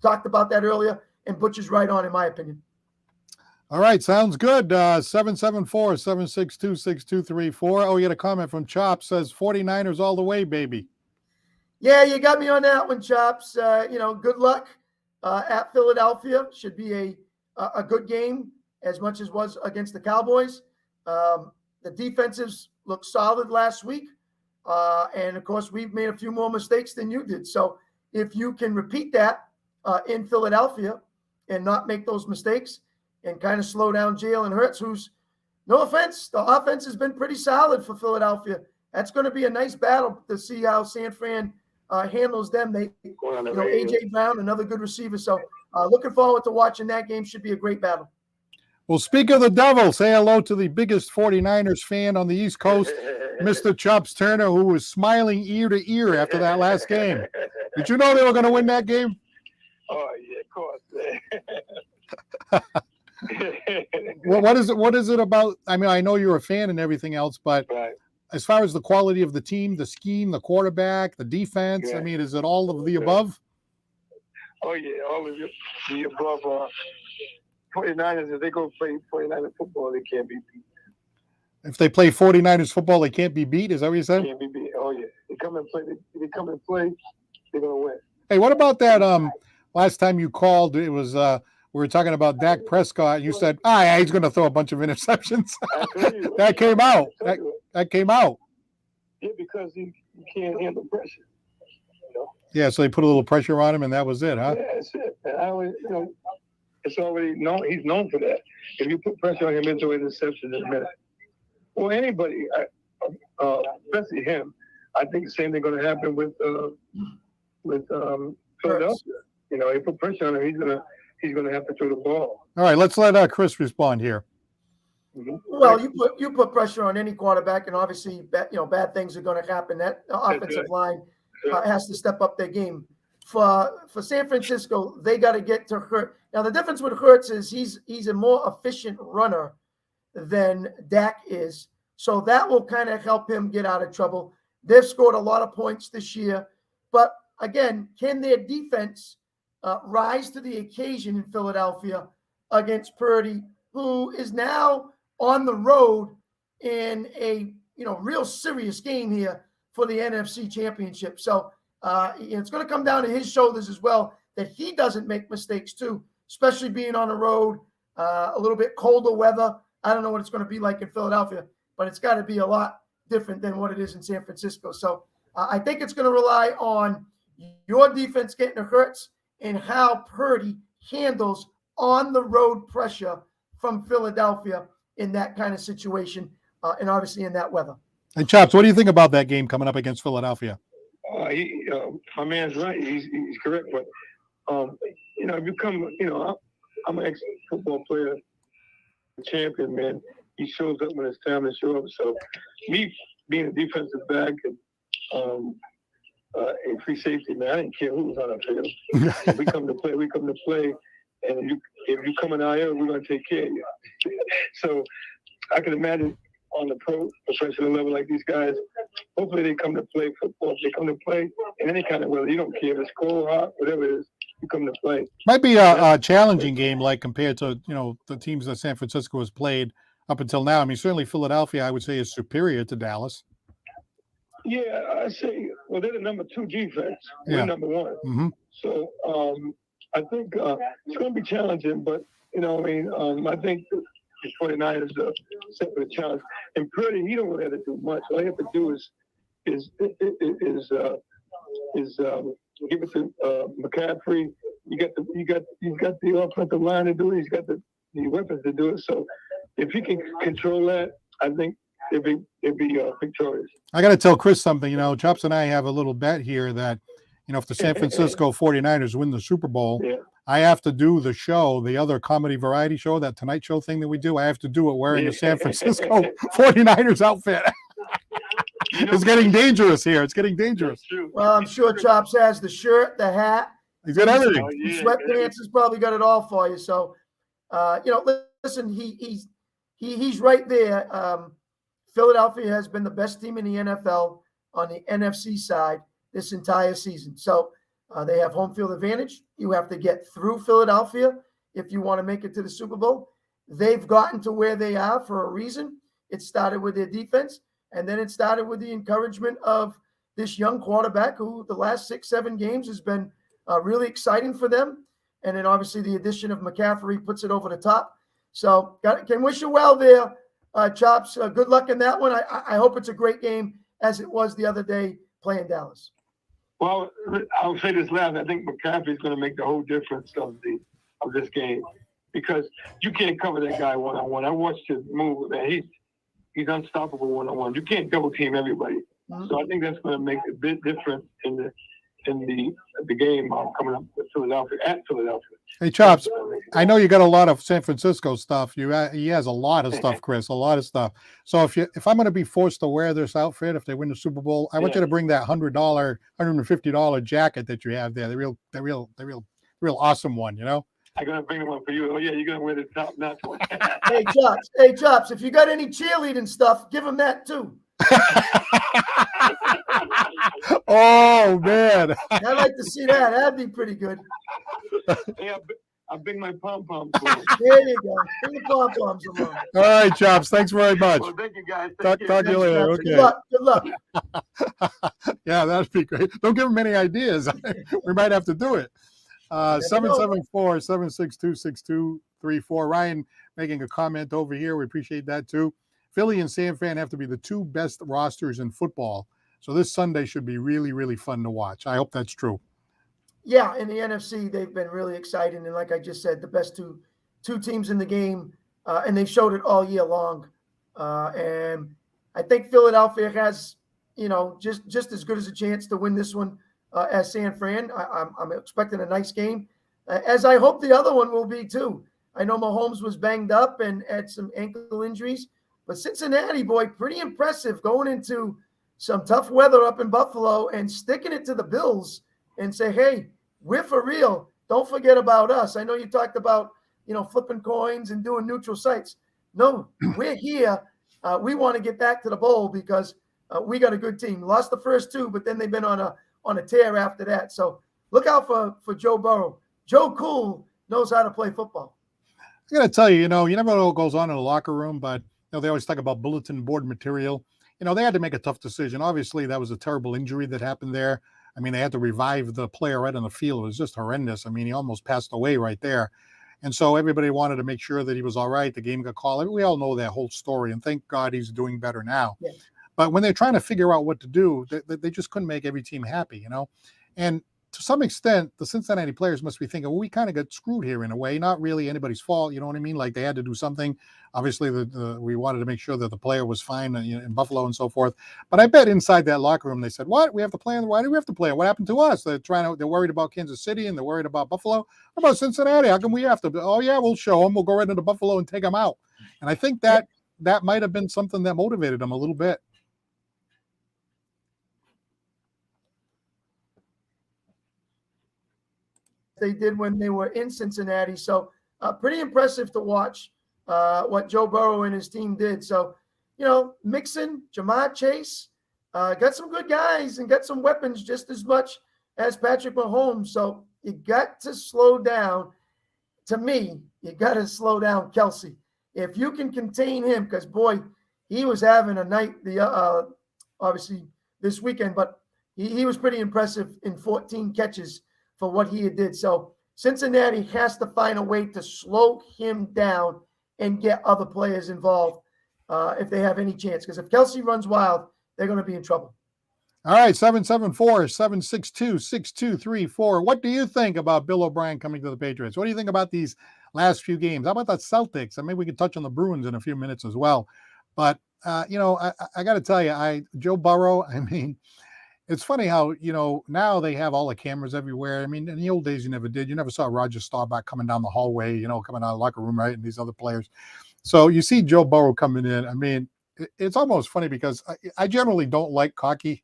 talked about that earlier, and Butch is right on, in my opinion. All right, sounds good. 774-762-6234. Oh, we got a comment from Chop, says 49ers all the way, baby. Yeah, you got me on that one, Chops. Good luck at Philadelphia. Should be a good game as much as was against the Cowboys. The defenses looked solid last week. And, of course, we've made a few more mistakes than you did. So if you can repeat that in Philadelphia and not make those mistakes, and kind of slow down Jalen Hurts, who's, no offense, the offense has been pretty solid for Philadelphia. That's going to be a nice battle to see how San Fran handles them. A.J. Brown, another good receiver. So looking forward to watching that game. Should be a great battle. Well, speak of the devil, say hello to the biggest 49ers fan on the East Coast, Mr. Chops Turner, who was smiling ear to ear after that last game. Did you know they were going to win that game? Oh, yeah, of course. Well, what is it about? I mean, I know you're a fan and everything else, but as far as the quality of the team, the scheme, the quarterback, the defense, I mean, is it all of the above? Oh, yeah, all of the above. 49ers, if they go play 49ers football, they can't be beat. If they play 49ers football, they can't be beat? Is that what you said? Can't be beat. Oh, yeah. They come and play, they're going to win. Hey, what about that last time you called? It was we were talking about Dak Prescott. You said, yeah, he's going to throw a bunch of interceptions. That came out. That came out. Yeah, because he can't handle pressure. Yeah, so they put a little pressure on him, and that was it, huh? Yeah, that's it. And I always, it's already known. He's known for that. If you put pressure on him, into interception in a minute. Well, anybody, especially him, I think the same thing going to happen with Philadelphia. You put pressure on him, he's gonna have to throw the ball. All right, let's let Chris respond here. Mm-hmm. Well, you put pressure on any quarterback, and obviously, bad things are going to happen. That offensive line has to step up their game. For San Francisco, they got to get to Hurts. Now, the difference with Hurts is he's a more efficient runner than Dak is, so that will kind of help him get out of trouble. They've scored a lot of points this year, but again, can their defense rise to the occasion in Philadelphia against Purdy, who is now on the road in a real serious game here for the NFC Championship. So it's going to come down to his shoulders as well, that he doesn't make mistakes too, especially being on the road, a little bit colder weather. I don't know what it's going to be like in Philadelphia. but it's got to be a lot different than what it is in San Francisco. So I think it's going to rely on your defense getting the hurts and how Purdy handles on the road pressure from Philadelphia in that kind of situation, and obviously in that weather. And Chops, what do you think about that game coming up against Philadelphia? My man's right. He's correct. But if you come, I'm an ex-football player, champion, man. He shows up when it's time to show up. So me being a defensive back and a free safety, man, I didn't care who was on the field. If we come to play. And if you come in IL, we're going to take care of you. So I can imagine on the professional level like these guys, hopefully they come to play football. If they come to play in any kind of weather, you don't care if it's cold, hot, whatever it is, you come to play. Might be a challenging game, like compared to, the teams that San Francisco has played up until now. I mean, certainly Philadelphia, I would say, is superior to Dallas. Yeah, I say, well, they're the number 2 defense. We're number 1. Mm-hmm. So I think it's going to be challenging, but, I think the 49ers are set for the challenge. And Purdy, he don't really have to do much. All he have to do is give it to McCaffrey. He's got the offensive line to do it. He's got the weapons to do it. So if he can control that, I think they'd be victorious. I got to tell Chris something. Chops and I have a little bet here that, if the San Francisco 49ers win the Super Bowl, I have to do the show, the other comedy variety show, that Tonight Show thing that we do. I have to do it wearing the San Francisco 49ers outfit. It's getting dangerous here. It's getting dangerous. Well, I'm sure Chops has the shirt, the hat. He's got everything. Sweatpants has probably got it all for you. So, listen, he's right there. Philadelphia has been the best team in the NFL on the NFC side this entire season. So they have home field advantage. You have to get through Philadelphia if you want to make it to the Super Bowl. They've gotten to where they are for a reason. It started with their defense, and then it started with the encouragement of this young quarterback who the last 6-7 games has been really exciting for them. And then obviously the addition of McCaffrey puts it over the top. So can wish you well there, Chops. Good luck in that one. I hope it's a great game as it was the other day playing Dallas. Well, I'll say this last. I think McCaffrey's going to make the whole difference of this game, because you can't cover that guy one-on-one. I watched him move, man. He's unstoppable one-on-one. You can't double team everybody. Mm-hmm. So I think that's going to make a bit different in the game coming up with Philadelphia at Philadelphia. Hey, Chops, I know you got a lot of San Francisco stuff. He has a lot of stuff, Chris, a lot of stuff. So if I'm going to be forced to wear this outfit if they win the Super Bowl, I want you to bring that $100, $150 jacket that you have there, the real awesome one, I'm going to bring the one for you. Oh, yeah, you're going to wear the top-notch one. Hey, Chops, if you got any cheerleading stuff, give him that too. Oh, man. I'd like to see that. That'd be pretty good. Yeah, I'll bring my pom-poms. There you go. Bring the pom-poms along. All right, Chops. Thanks very much. Well, thank you, guys. Talk to you later. Okay. Good luck. Yeah, that'd be great. Don't give him any ideas. We might have to do it. 774-762-6234. Ryan making a comment over here. We appreciate that too. Philly and San Fran have to be the 2 best rosters in football. So this Sunday should be really, really fun to watch. I hope that's true. Yeah, in the NFC, they've been really exciting. And like I just said, the best two teams in the game, and they've showed it all year long. And I think Philadelphia has, just as good as a chance to win this one as San Fran. I'm expecting a nice game, as I hope the other one will be too. I know Mahomes was banged up and had some ankle injuries, but Cincinnati, boy, pretty impressive going into some tough weather up in Buffalo and sticking it to the Bills and say, hey, we're for real. Don't forget about us. I know you talked about, flipping coins and doing neutral sites. No, we're here. We want to get back to the bowl because we got a good team. Lost the first 2, but then they've been on a tear after that. So look out for Joe Burrow. Joe Cool knows how to play football. I got to tell you, you never know what goes on in the locker room, but they always talk about bulletin board material. They had to make a tough decision. Obviously, that was a terrible injury that happened there. I mean, they had to revive the player right on the field. It was just horrendous. I mean, he almost passed away right there. And so everybody wanted to make sure that he was all right. The game got called. We all know that whole story, and thank God he's doing better now. Yeah. But when they're trying to figure out what to do, they just couldn't make every team happy, you know? And to some extent, the Cincinnati players must be thinking, well, we kind of got screwed here in a way. Not really anybody's fault, you know what I mean? Like they had to do something. Obviously, we wanted to make sure that the player was fine in Buffalo and so forth. But I bet inside that locker room, they said, what? We have to play? Why do we have to play? What happened to us? They're worried about Kansas City and they're worried about Buffalo. What about Cincinnati? How come we have to? Oh, yeah, we'll show them. We'll go right into Buffalo and take them out. And I think that might have been something that motivated them a little bit. They did when they were in Cincinnati. So pretty impressive to watch what Joe Burrow and his team did. So, you know, Mixon, Jamar Chase, got some good guys and got some weapons just as much as Patrick Mahomes. So you got to slow down. To me, you got to slow down Kelsey. If you can contain him, because, boy, he was having a night, obviously this weekend, but he was pretty impressive in 14 catches for what he did. So Cincinnati has to find a way to slow him down and get other players involved if they have any chance. Because if Kelsey runs wild, they're going to be in trouble. All right, 774-762-6234. What do you think about Bill O'Brien coming to the Patriots? What do you think about these last few games? How about the Celtics? And maybe we can touch on the Bruins in a few minutes as well. But, you know, I got to tell you, Joe Burrow, I mean, it's funny how, you know, now they have all the cameras everywhere. I mean, in the old days, you never did. You never saw Roger Staubach coming down the hallway, you know, coming out of the locker room, right? And these other players. So you see Joe Burrow coming in. I mean, it's almost funny because I generally don't like cocky.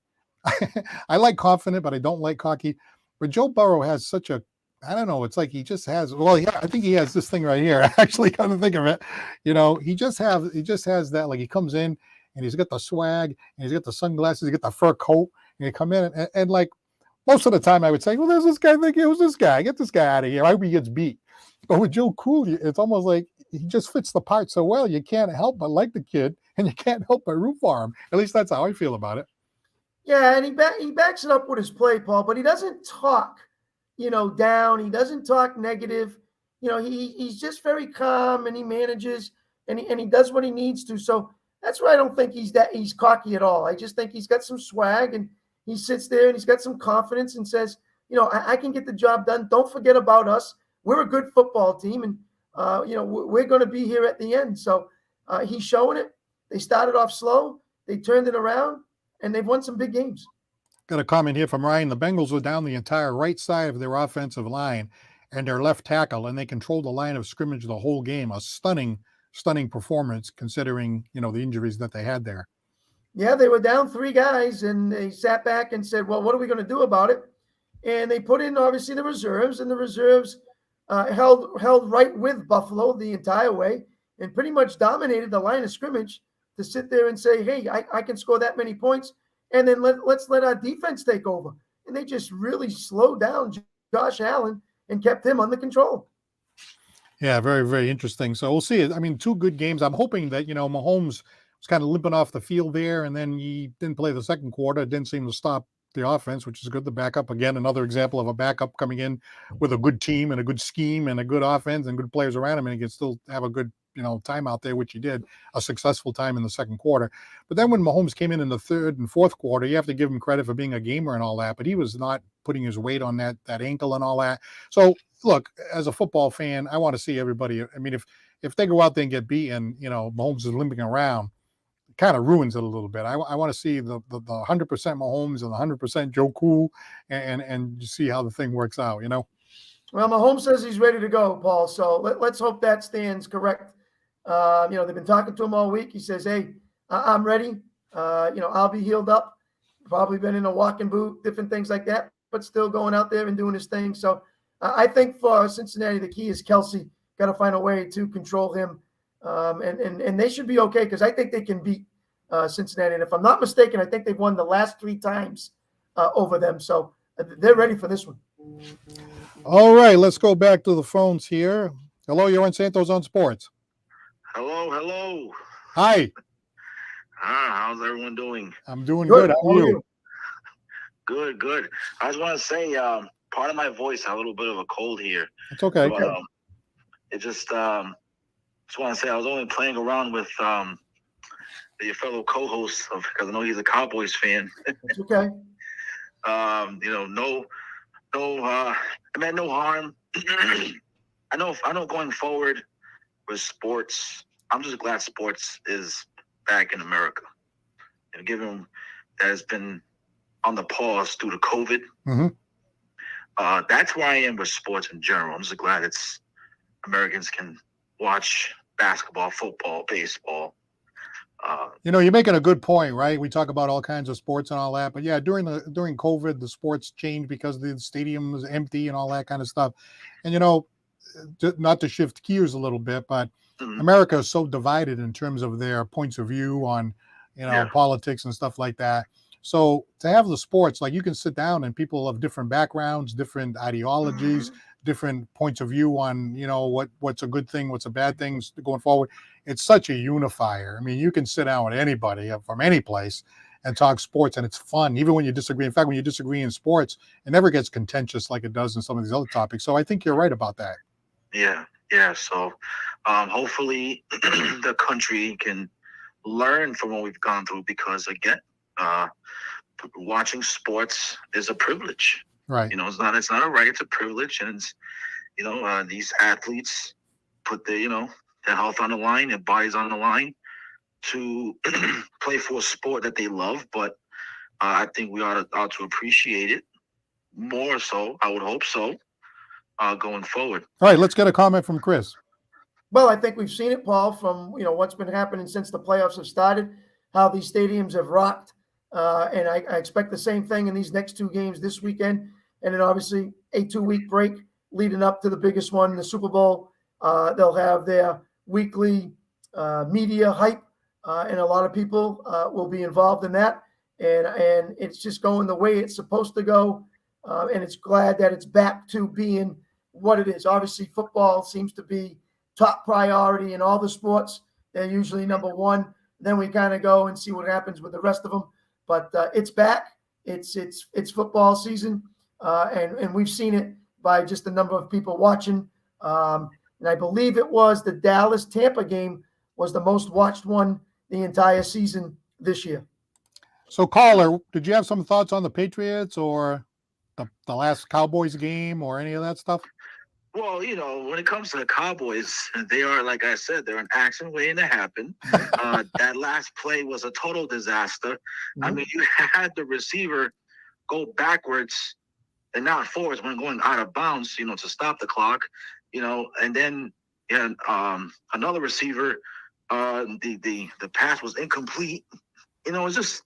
I like confident, but I don't like cocky. But Joe Burrow has such a, I don't know, it's like he just has, well, yeah, I think he has this thing right here. Actually, come to think of it, you know, he just has that, like he comes in and he's got the swag and he's got the sunglasses, he's got the fur coat. You come in and like most of the time I would say, well, there's this guy. Who's this guy? Get this guy out of here. I hope he gets beat. But with Joe Cool, it's almost like he just fits the part so well. You can't help but like the kid, and you can't help but root for him. At least that's how I feel about it. Yeah, and he backs it up with his play, Paul. But he doesn't talk, you know, down. He doesn't talk negative. You know, he's just very calm, and he manages, and he does what he needs to. So that's why I don't think he's cocky at all. I just think he's got some swag and he sits there and he's got some confidence and says, you know, I can get the job done. Don't forget about us. We're a good football team, and, you know, we're going to be here at the end. So he's showing it. They started off slow. They turned it around, and they've won some big games. Got a comment here from Ryan. The Bengals were down the entire right side of their offensive line and their left tackle, and they controlled the line of scrimmage the whole game. A stunning performance considering, you know, the injuries that they had there. Yeah, they were down 3 guys, and they sat back and said, well, what are we going to do about it? And they put in, obviously, the reserves, and the reserves held right with Buffalo the entire way and pretty much dominated the line of scrimmage to sit there and say, hey, I can score that many points, and then let's let our defense take over. And they just really slowed down Josh Allen and kept him under control. Yeah, very, very interesting. So we'll see. I mean, 2 good games. I'm hoping that, you know, Mahomes was kind of limping off the field there, and then he didn't play the second quarter. It didn't seem to stop the offense, which is good. The backup, again, another example of a backup coming in with a good team and a good scheme and a good offense and good players around him, and he can still have a good, you know, time out there, which he did, a successful time in the second quarter. But then when Mahomes came in the third and fourth quarter, you have to give him credit for being a gamer and all that, but he was not putting his weight on that ankle and all that. So look, as a football fan, I want to see everybody. I mean, if they go out there and get beaten, you know, Mahomes is limping around, it kind of ruins it a little bit. I want to see the 100% Mahomes and the 100% Joe Cool and see how the thing works out, you know? Well, Mahomes says he's ready to go, Paul. So let's hope that stands correct. You know, they've been talking to him all week. He says, hey, I'm ready. You know, I'll be healed up. Probably been in a walking boot, different things like that, but still going out there and doing his thing. So I think for Cincinnati, the key is Kelsey. Got to find a way to control him. And they should be okay because I think they can beat Cincinnati. And if I'm not mistaken, I think they've won the last 3 times over them. So they're ready for this one. All right, let's go back to the phones here. Hello, you're on Santos on Sports. Hello. Hi. How's everyone doing? I'm doing good. How are you? Good. I just want to say, part of my voice, I have a little bit of a cold here. It's okay. But, it just want to say I was only playing around with your fellow co-host because I know he's a Cowboys fan. It's okay. I meant no harm. I know going forward with sports, I'm just glad sports is back in America. And given that it's been on the pause due to COVID, that's where I am with sports in general. I'm just glad Americans can watch basketball, football, baseball. You're making a good point, right? We talk about all kinds of sports and all that, but yeah, during COVID, the sports changed because the stadium was empty and all that kind of stuff. And not to shift gears a little bit, but America is so divided in terms of their points of view on, politics and stuff like that. So to have the sports, like you can sit down and people of different backgrounds, different ideologies, different points of view on, what's a good thing, what's a bad thing going forward. It's such a unifier. I mean, you can sit down with anybody from any place and talk sports, and it's fun, even when you disagree. In fact, when you disagree in sports, it never gets contentious like it does in some of these other topics. So I think you're right about that. Yeah. So hopefully the country can learn from what we've gone through because, again, watching sports is a privilege. Right. It's not a right, it's a privilege. And it's, these athletes put their health on the line, their bodies on the line to play for a sport that they love. But I think we ought to appreciate it more so. I would hope so going forward. All right, let's get a comment from Chris. Well, I think we've seen it, Paul, from what's been happening since the playoffs have started, how these stadiums have rocked. And I expect the same thing in these next two games this weekend. And then obviously a 2-week break leading up to the biggest one, the Super Bowl. They'll have their weekly media hype, and a lot of people will be involved in that. And it's just going the way it's supposed to go. And it's glad that it's back to being what it is. Obviously, football seems to be top priority in all the sports. They're usually number one. Then we kind of go and see what happens with the rest of them. But it's back. It's football season, and we've seen it by just the number of people watching. And I believe it was the Dallas-Tampa game was the most watched one the entire season this year. So, caller, did you have some thoughts on the Patriots or the last Cowboys game or any of that stuff? Well, when it comes to the Cowboys, they are, like I said, they're an action waiting to happen. That last play was a total disaster. I mean, you had the receiver go backwards and not forwards when going out of bounds, to stop the clock, and then another receiver, the pass was incomplete. It's just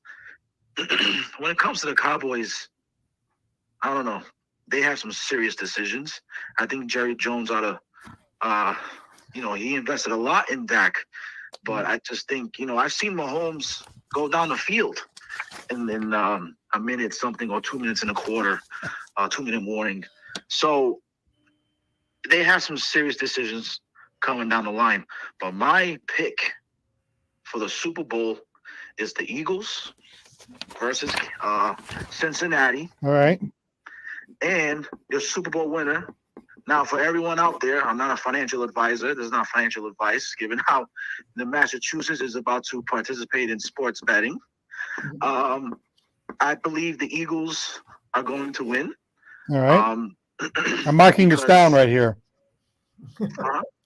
when it comes to the Cowboys, I don't know. They have some serious decisions. I think Jerry Jones ought to, he invested a lot in Dak, but I just think, I've seen Mahomes go down the field in a minute something or 2 minutes and a quarter, 2-minute warning. So they have some serious decisions coming down the line. But my pick for the Super Bowl is the Eagles versus Cincinnati. All right. And your Super Bowl winner. Now, for everyone out there, I'm not a financial advisor. This is not financial advice, given how the Massachusetts is about to participate in sports betting. I believe the Eagles are going to win. All right. I'm marking this down right here.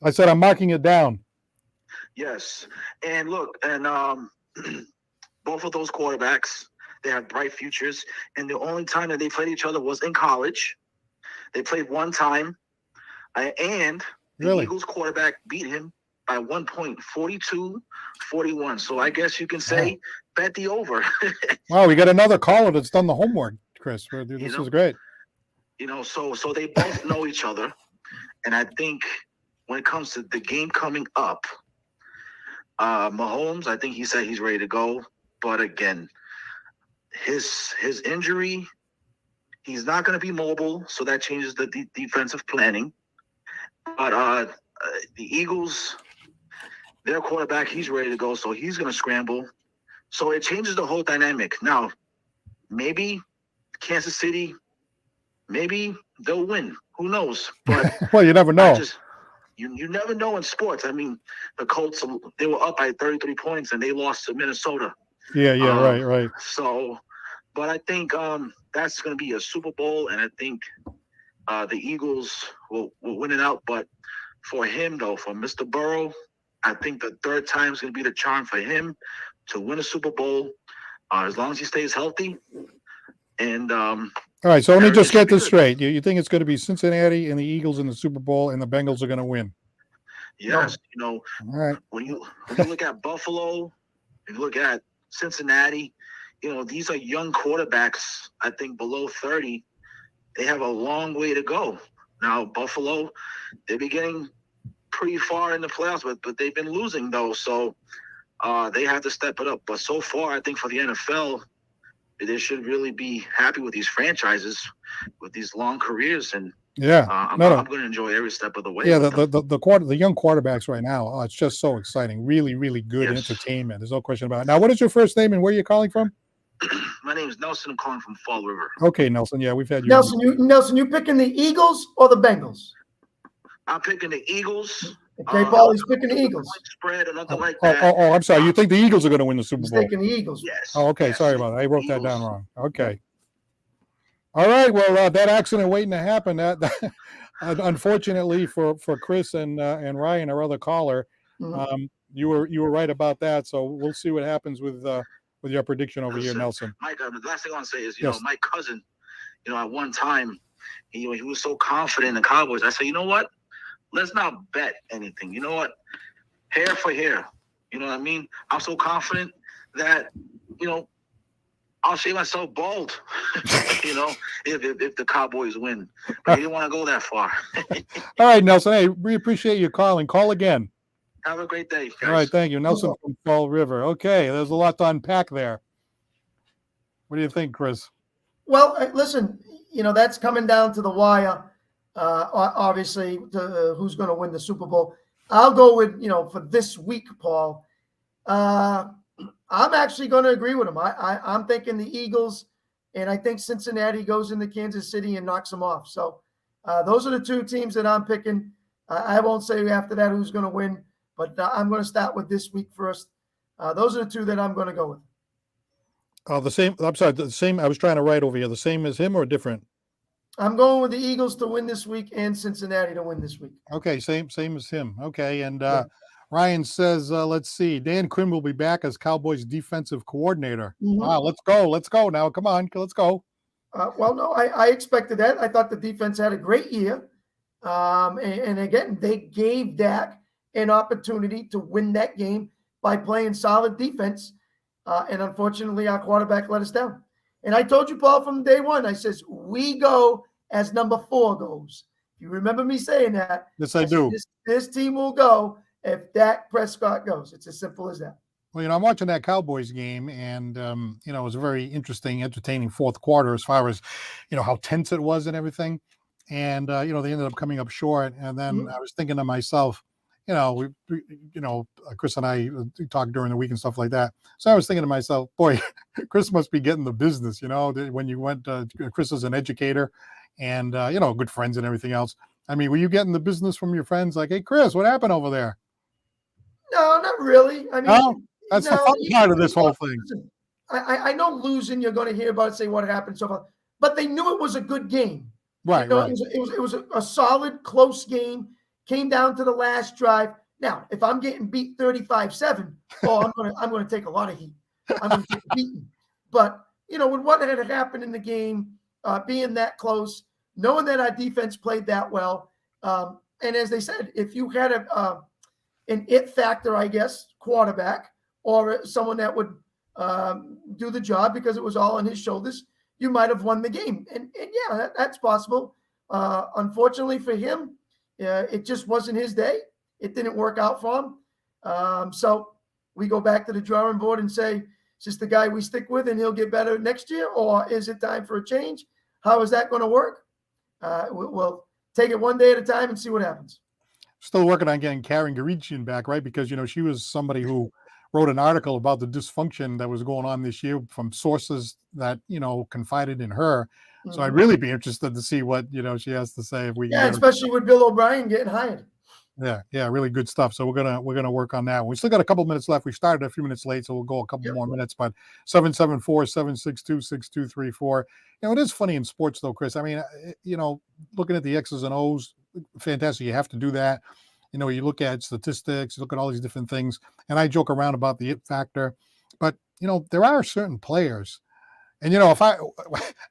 I said I'm marking it down. Yes. And look, both of those quarterbacks, they have bright futures. And the only time that they played each other was in college. They played one time. And the Eagles quarterback beat him by 1 point, 42-41. So I guess you can say bet the over. Wow, we got another caller that's done the homework, Chris. This is great. So they both know each other. And I think when it comes to the game coming up, Mahomes, I think he said he's ready to go. But again, his injury, he's not going to be mobile, so that changes the defensive planning. But the Eagles, their quarterback, he's ready to go, so he's going to scramble. So it changes the whole dynamic. Now, maybe Kansas City, maybe they'll win. Who knows? But well, you never know. you never know in sports. I mean, the Colts, they were up by 33 points and they lost to Minnesota. Yeah, right. So, but I think that's going to be a Super Bowl, and I think the Eagles will win it out. But for him, though, for Mr. Burrow, I think the third time is going to be the charm for him to win a Super Bowl, as long as he stays healthy. And all right, so let me just get this good. straight. You think it's going to be Cincinnati and the Eagles in the Super Bowl, and the Bengals are going to win? Yes, All right. when you look at Buffalo, if you look at Cincinnati, these are young quarterbacks. I think below 30, they have a long way to go. Now Buffalo, they're getting pretty far in the playoffs, but they've been losing though, so they have to step it up. But so far, I think for the NFL, they should really be happy with these franchises with these long careers, and I'm going to enjoy every step of the way. Yeah, the young quarterbacks right now, it's just so exciting. Really, really good entertainment. There's no question about it. Now, what is your first name and where are you calling from? My name is Nelson. I'm calling from Fall River. Okay, Nelson. Yeah, we've had you. Nelson, you picking the Eagles or the Bengals? I'm picking the Eagles. Okay, Paul, he's picking the Eagles. Spread or nothing like that. Oh, I'm sorry. You think the Eagles are going to win the Super Bowl? He's taking the Eagles. Yes. Oh, okay. Yes. Sorry about that. I wrote that down wrong. Okay. All right. Well, that accident waiting to happen. That unfortunately for Chris and Ryan, our other caller, you were right about that. So we'll see what happens with your prediction over here, Nelson. Mike, the last thing I want to say is, my cousin, at one time, he was so confident in the Cowboys. I said, you know what? Let's not bet anything. You know what? Hair for hair. You know what I mean? I'm so confident that, I'll shave myself bald, if the Cowboys win. But he didn't want to go that far. All right, Nelson. Hey, we appreciate you calling. Call again. Have a great day, guys. All right, thank you. Nelson from Fall River. Okay, there's a lot to unpack there. What do you think, Chris? Well, listen, that's coming down to the wire, obviously, to who's going to win the Super Bowl. I'll go with, for this week, Paul, I'm actually going to agree with him. I'm thinking the Eagles, and I think Cincinnati goes into Kansas City and knocks them off. So those are the two teams that I'm picking. I won't say after that who's going to win, but I'm going to start with this week first. Those are the two that I'm going to go with. The same. I'm sorry. The same. I was trying to write over here. The same as him or different? I'm going with the Eagles to win this week and Cincinnati to win this week. Okay, same as him. Okay, and Ryan says, let's see, Dan Quinn will be back as Cowboys defensive coordinator. Wow, let's go now. Come on, let's go. Well, no, I expected that. I thought the defense had a great year. And again, they gave Dak an opportunity to win that game by playing solid defense. And unfortunately, our quarterback let us down. And I told you, Paul, from day one, I says, we go as number 4 goes. You remember me saying that? Yes, I do. This team will go if Dak Prescott goes. It's as simple as that. Well, I'm watching that Cowboys game, and, it was a very interesting, entertaining fourth quarter as far as, how tense it was and everything. And, they ended up coming up short. And then I was thinking to myself, Chris and I talked during the week and stuff like that. So I was thinking to myself, boy, Chris must be getting the business, when you went, Chris is an educator and, good friends and everything else. I mean, were you getting the business from your friends? Like, hey, Chris, what happened over there? No, not really. I mean, no, that's the fun part of this whole thing. I know losing, you're going to hear about it, say what happened, so far, but they knew it was a good game. Right, right. It was a solid, close game. Came down to the last drive. Now, if I'm getting beat 35-7, I'm gonna take a lot of heat. I'm gonna take a beating. But with what had happened in the game, being that close, knowing that our defense played that well, and as they said, if you had an it factor, I guess, quarterback or someone that would do the job because it was all on his shoulders, you might have won the game. And yeah, that's possible. Unfortunately for him, it just wasn't his day. It didn't work out for him. So we go back to the drawing board and say, is this the guy we stick with and he'll get better next year? Or is it time for a change? How is that going to work? We'll take it one day at a time and see what happens. Still working on getting Karen Garichian back, right? Because, she was somebody who wrote an article about the dysfunction that was going on this year from sources that, confided in her. So I'd really be interested to see what, she has to say if we can. Yeah, especially with Bill O'Brien getting hired. Yeah, really good stuff. So we're gonna work on that. We still got a couple minutes left. We started a few minutes late, so we'll go a couple Yep. more minutes. But 774-762-6234. It is funny in sports, though, Chris. I mean, looking at the X's and O's, fantastic. You have to do that. You look at statistics, you look at all these different things, and I joke around about the it factor, but there are certain players. And if I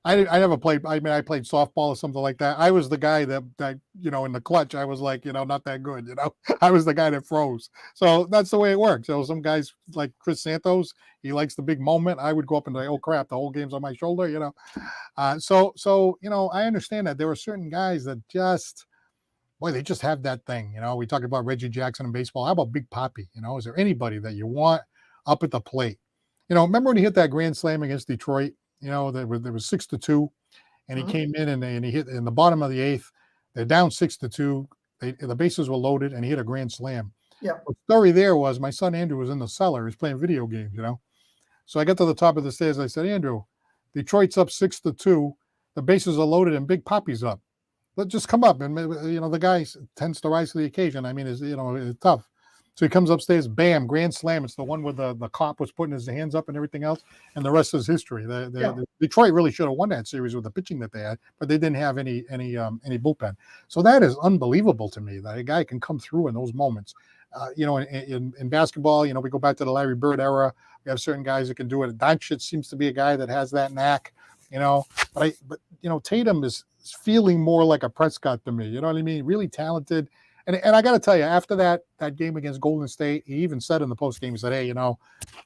never played. I mean, I played softball or something like that. I was the guy that in the clutch, I was like, not that good. I was the guy that froze. So that's the way it works. Some guys like Chris Santos, he likes the big moment. I would go up and like, oh crap, the whole game's on my shoulder. So I understand that there are certain guys that just, boy, they just have that thing. We talked about Reggie Jackson in baseball. How about Big Papi? Is there anybody that you want up at the plate? Remember when he hit that grand slam against Detroit? There was 6-2, and he came in and he hit in the bottom of the eighth. They're down 6-2. The bases were loaded, and he hit a grand slam. Yeah. The story there was my son Andrew was in the cellar. He was playing video games. So I got to the top of the stairs. I said, Andrew, Detroit's up 6-2. The bases are loaded, and Big Papi's up. Let's just come up. And the guy tends to rise to the occasion. I mean, it's tough. So he comes upstairs, bam, grand slam. It's the one where the cop was putting his hands up and everything else, and the rest is history. Detroit really should have won that series with the pitching that they had, but they didn't have any bullpen. So that is unbelievable to me that a guy can come through in those moments. In basketball, we go back to the Larry Bird era. We have certain guys that can do it. Doncic seems to be a guy that has that knack. But Tatum is feeling more like a Prescott to me. You know what I mean? Really talented. And I got to tell you, after that game against Golden State, he even said in the post game, he said, "Hey,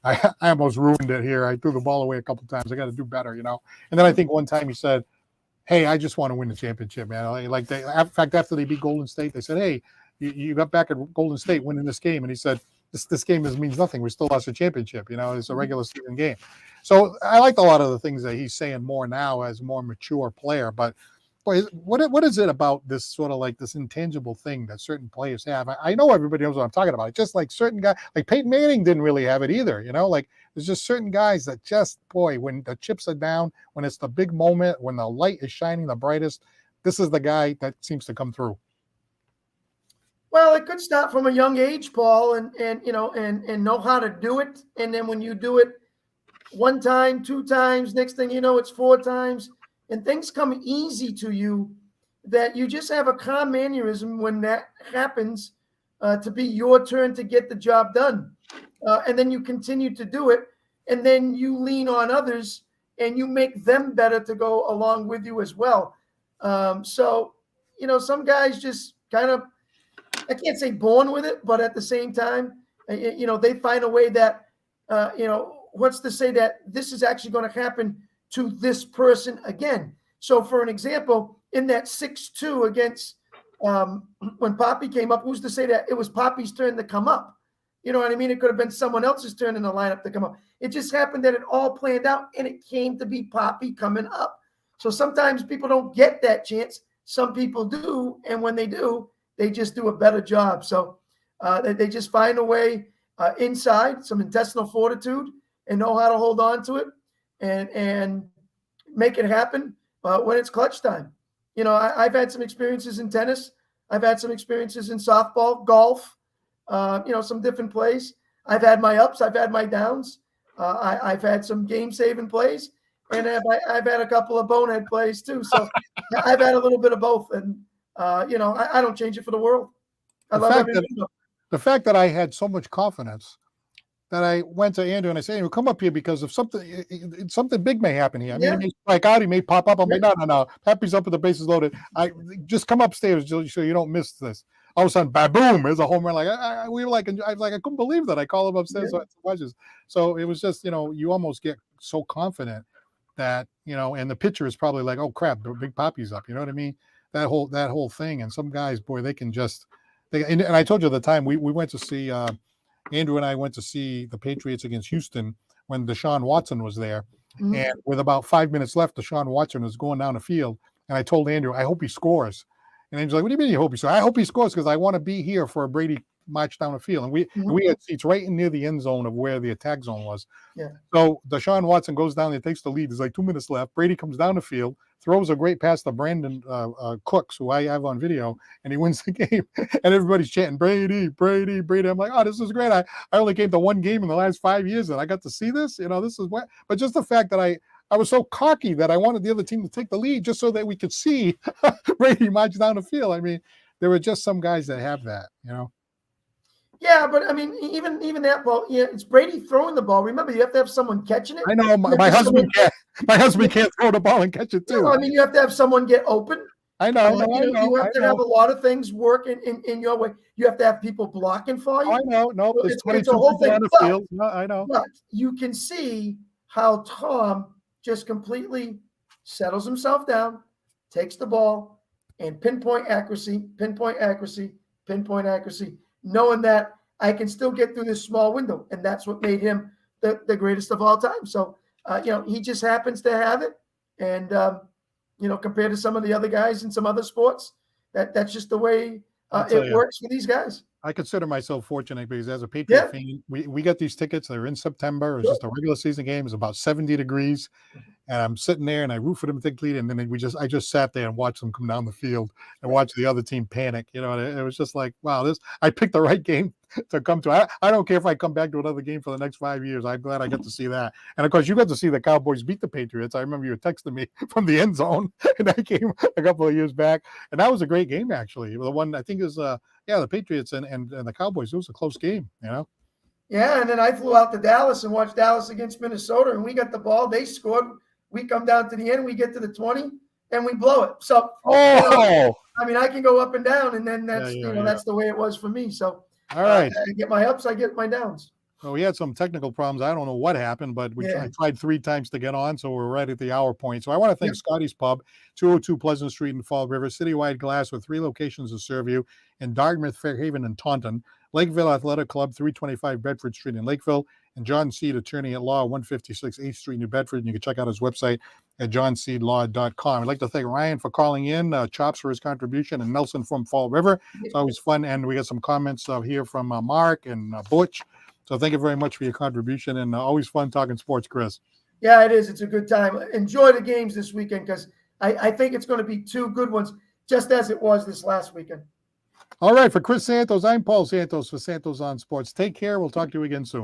I almost ruined it here. I threw the ball away a couple of times. I got to do better, And then I think one time he said, "Hey, I just want to win the championship, man." In fact, after they beat Golden State, they said, "Hey, you got back at Golden State winning this game," and he said, "This game means nothing. We still lost the championship. It's a regular season game." So I like a lot of the things that he's saying more now as a more mature player, but. Boy, what is it about this sort of like this intangible thing that certain players have? I know everybody knows what I'm talking about. It's just like certain guys, like Peyton Manning didn't really have it either. Like there's just certain guys that just, boy, when the chips are down, when it's the big moment, when the light is shining the brightest, this is the guy that seems to come through. Well, it could start from a young age, Paul, and know how to do it. And then when you do it one time, two times, next thing you know, it's four times. And things come easy to you that you just have a calm mannerism when that happens to be your turn to get the job done. And then you continue to do it. And then you lean on others and you make them better to go along with you as well. So, some guys just kind of, I can't say born with it, but at the same time, they find a way that, what's to say that this is actually going to happen to this person again. So for an example, in that 6-2 against when Papi came up, who's to say that it was Papi's turn to come up? You know what I mean? It could have been someone else's turn in the lineup to come up. It just happened that it all planned out and it came to be Papi coming up. So sometimes people don't get that chance. Some people do. And when they do, they just do a better job. So they just find a way inside, some intestinal fortitude, and know how to hold on to it. And make it happen when it's clutch time. I've had some experiences in tennis. I've had some experiences in softball, golf, some different plays. I've had my ups. I've had my downs. I've had some game-saving plays. And I've had a couple of bonehead plays too. So I've had a little bit of both. And, I don't change it for the world. I love everything. The fact that I had so much confidence that I went to Andrew and I said, "Hey, come up here because if something big may happen here. I mean, he may strike out, he may pop up. I'm like, no. Pappy's up with the bases loaded. I just come upstairs so you don't miss this." All of a sudden, boom! There's a home run. I couldn't believe that. I call him upstairs. So it was just, you almost get so confident that and the pitcher is probably like, "Oh crap, Big Papi's up." You know what I mean? That whole thing. And some guys, boy, they can just. And I told you at the time we went to see. Andrew and I went to see the Patriots against Houston when Deshaun Watson was there. Mm-hmm. And with about 5 minutes left, Deshaun Watson was going down the field. And I told Andrew, "I hope he scores." And Andrew's like, "What do you mean you hope he scores?" "I hope he scores because I want to be here for a Brady march down the field, and we Mhm. we had seats right in near the end zone of where the attack zone was. Yeah. So Deshaun Watson goes down there, takes the lead. There's like 2 minutes left. Brady comes down the field, throws a great pass to Brandon Cooks, who I have on video, and he wins the game. And everybody's chanting, Brady, Brady, Brady. I'm like, oh, this is great. I only came to one game in the last 5 years, and I got to see this. This is what. But just the fact that I was so cocky that I wanted the other team to take the lead just so that we could see Brady march down the field. I mean, there were just some guys that have that. Yeah, but I mean, even that ball, it's Brady throwing the ball. Remember, you have to have someone catching it. I know my husband can't. My husband can't throw the ball and catch it too. No, I mean, you have to have someone get open. I know. You have to have a lot of things work in your way. You have to have people blocking for you. I know. No, there's It's 22 a whole people on thing. the field. No, I know. But you can see how Tom just completely settles himself down, takes the ball, and pinpoint accuracy, knowing that I can still get through this small window. And that's what made him the greatest of all time. So, he just happens to have it. And, compared to some of the other guys in some other sports, that's just the way it works for these guys. I consider myself fortunate because as a Patriot fan, we got these tickets. They're in September. It's just a regular season game. It's about 70 degrees. And I'm sitting there and I root for them to take lead. And then I just sat there and watched them come down the field and watch the other team panic. And it was just like, wow, I picked the right game to come to. I don't care if I come back to another game for the next 5 years. I'm glad I got to see that. And of course, you got to see the Cowboys beat the Patriots. I remember you were texting me from the end zone, and that came a couple of years back. And that was a great game, actually. The one I think is, the Patriots and the Cowboys. It was a close game, Yeah, and then I flew out to Dallas and watched Dallas against Minnesota, and we got the ball. They scored. We come down to the end. We get to the 20, and we blow it. So, I mean, I can go up and down, and then that's that's the way it was for me. So, all right, I get my ups, I get my downs. Well, we had some technical problems. I don't know what happened, but I tried 3 times to get on, so we're right at the hour point. So I want to thank Scotty's Pub, 202 Pleasant Street in Fall River, citywide glass with 3 locations to serve you in Dartmouth, Fairhaven, and Taunton, Lakeville Athletic Club, 325 Bedford Street in Lakeville, and John Seed, attorney at law, 156 8th Street, New Bedford. And you can check out his website at johnseedlaw.com. I'd like to thank Ryan for calling in, Chops for his contribution, and Nelson from Fall River. It's always fun. And we got some comments here from Mark and Butch. So thank you very much for your contribution, and always fun talking sports, Chris. Yeah, it is. It's a good time. Enjoy the games this weekend because I think it's going to be 2 good ones, just as it was this last weekend. All right, for Chris Santos, I'm Paul Santos for Santos on Sports. Take care. We'll talk to you again soon.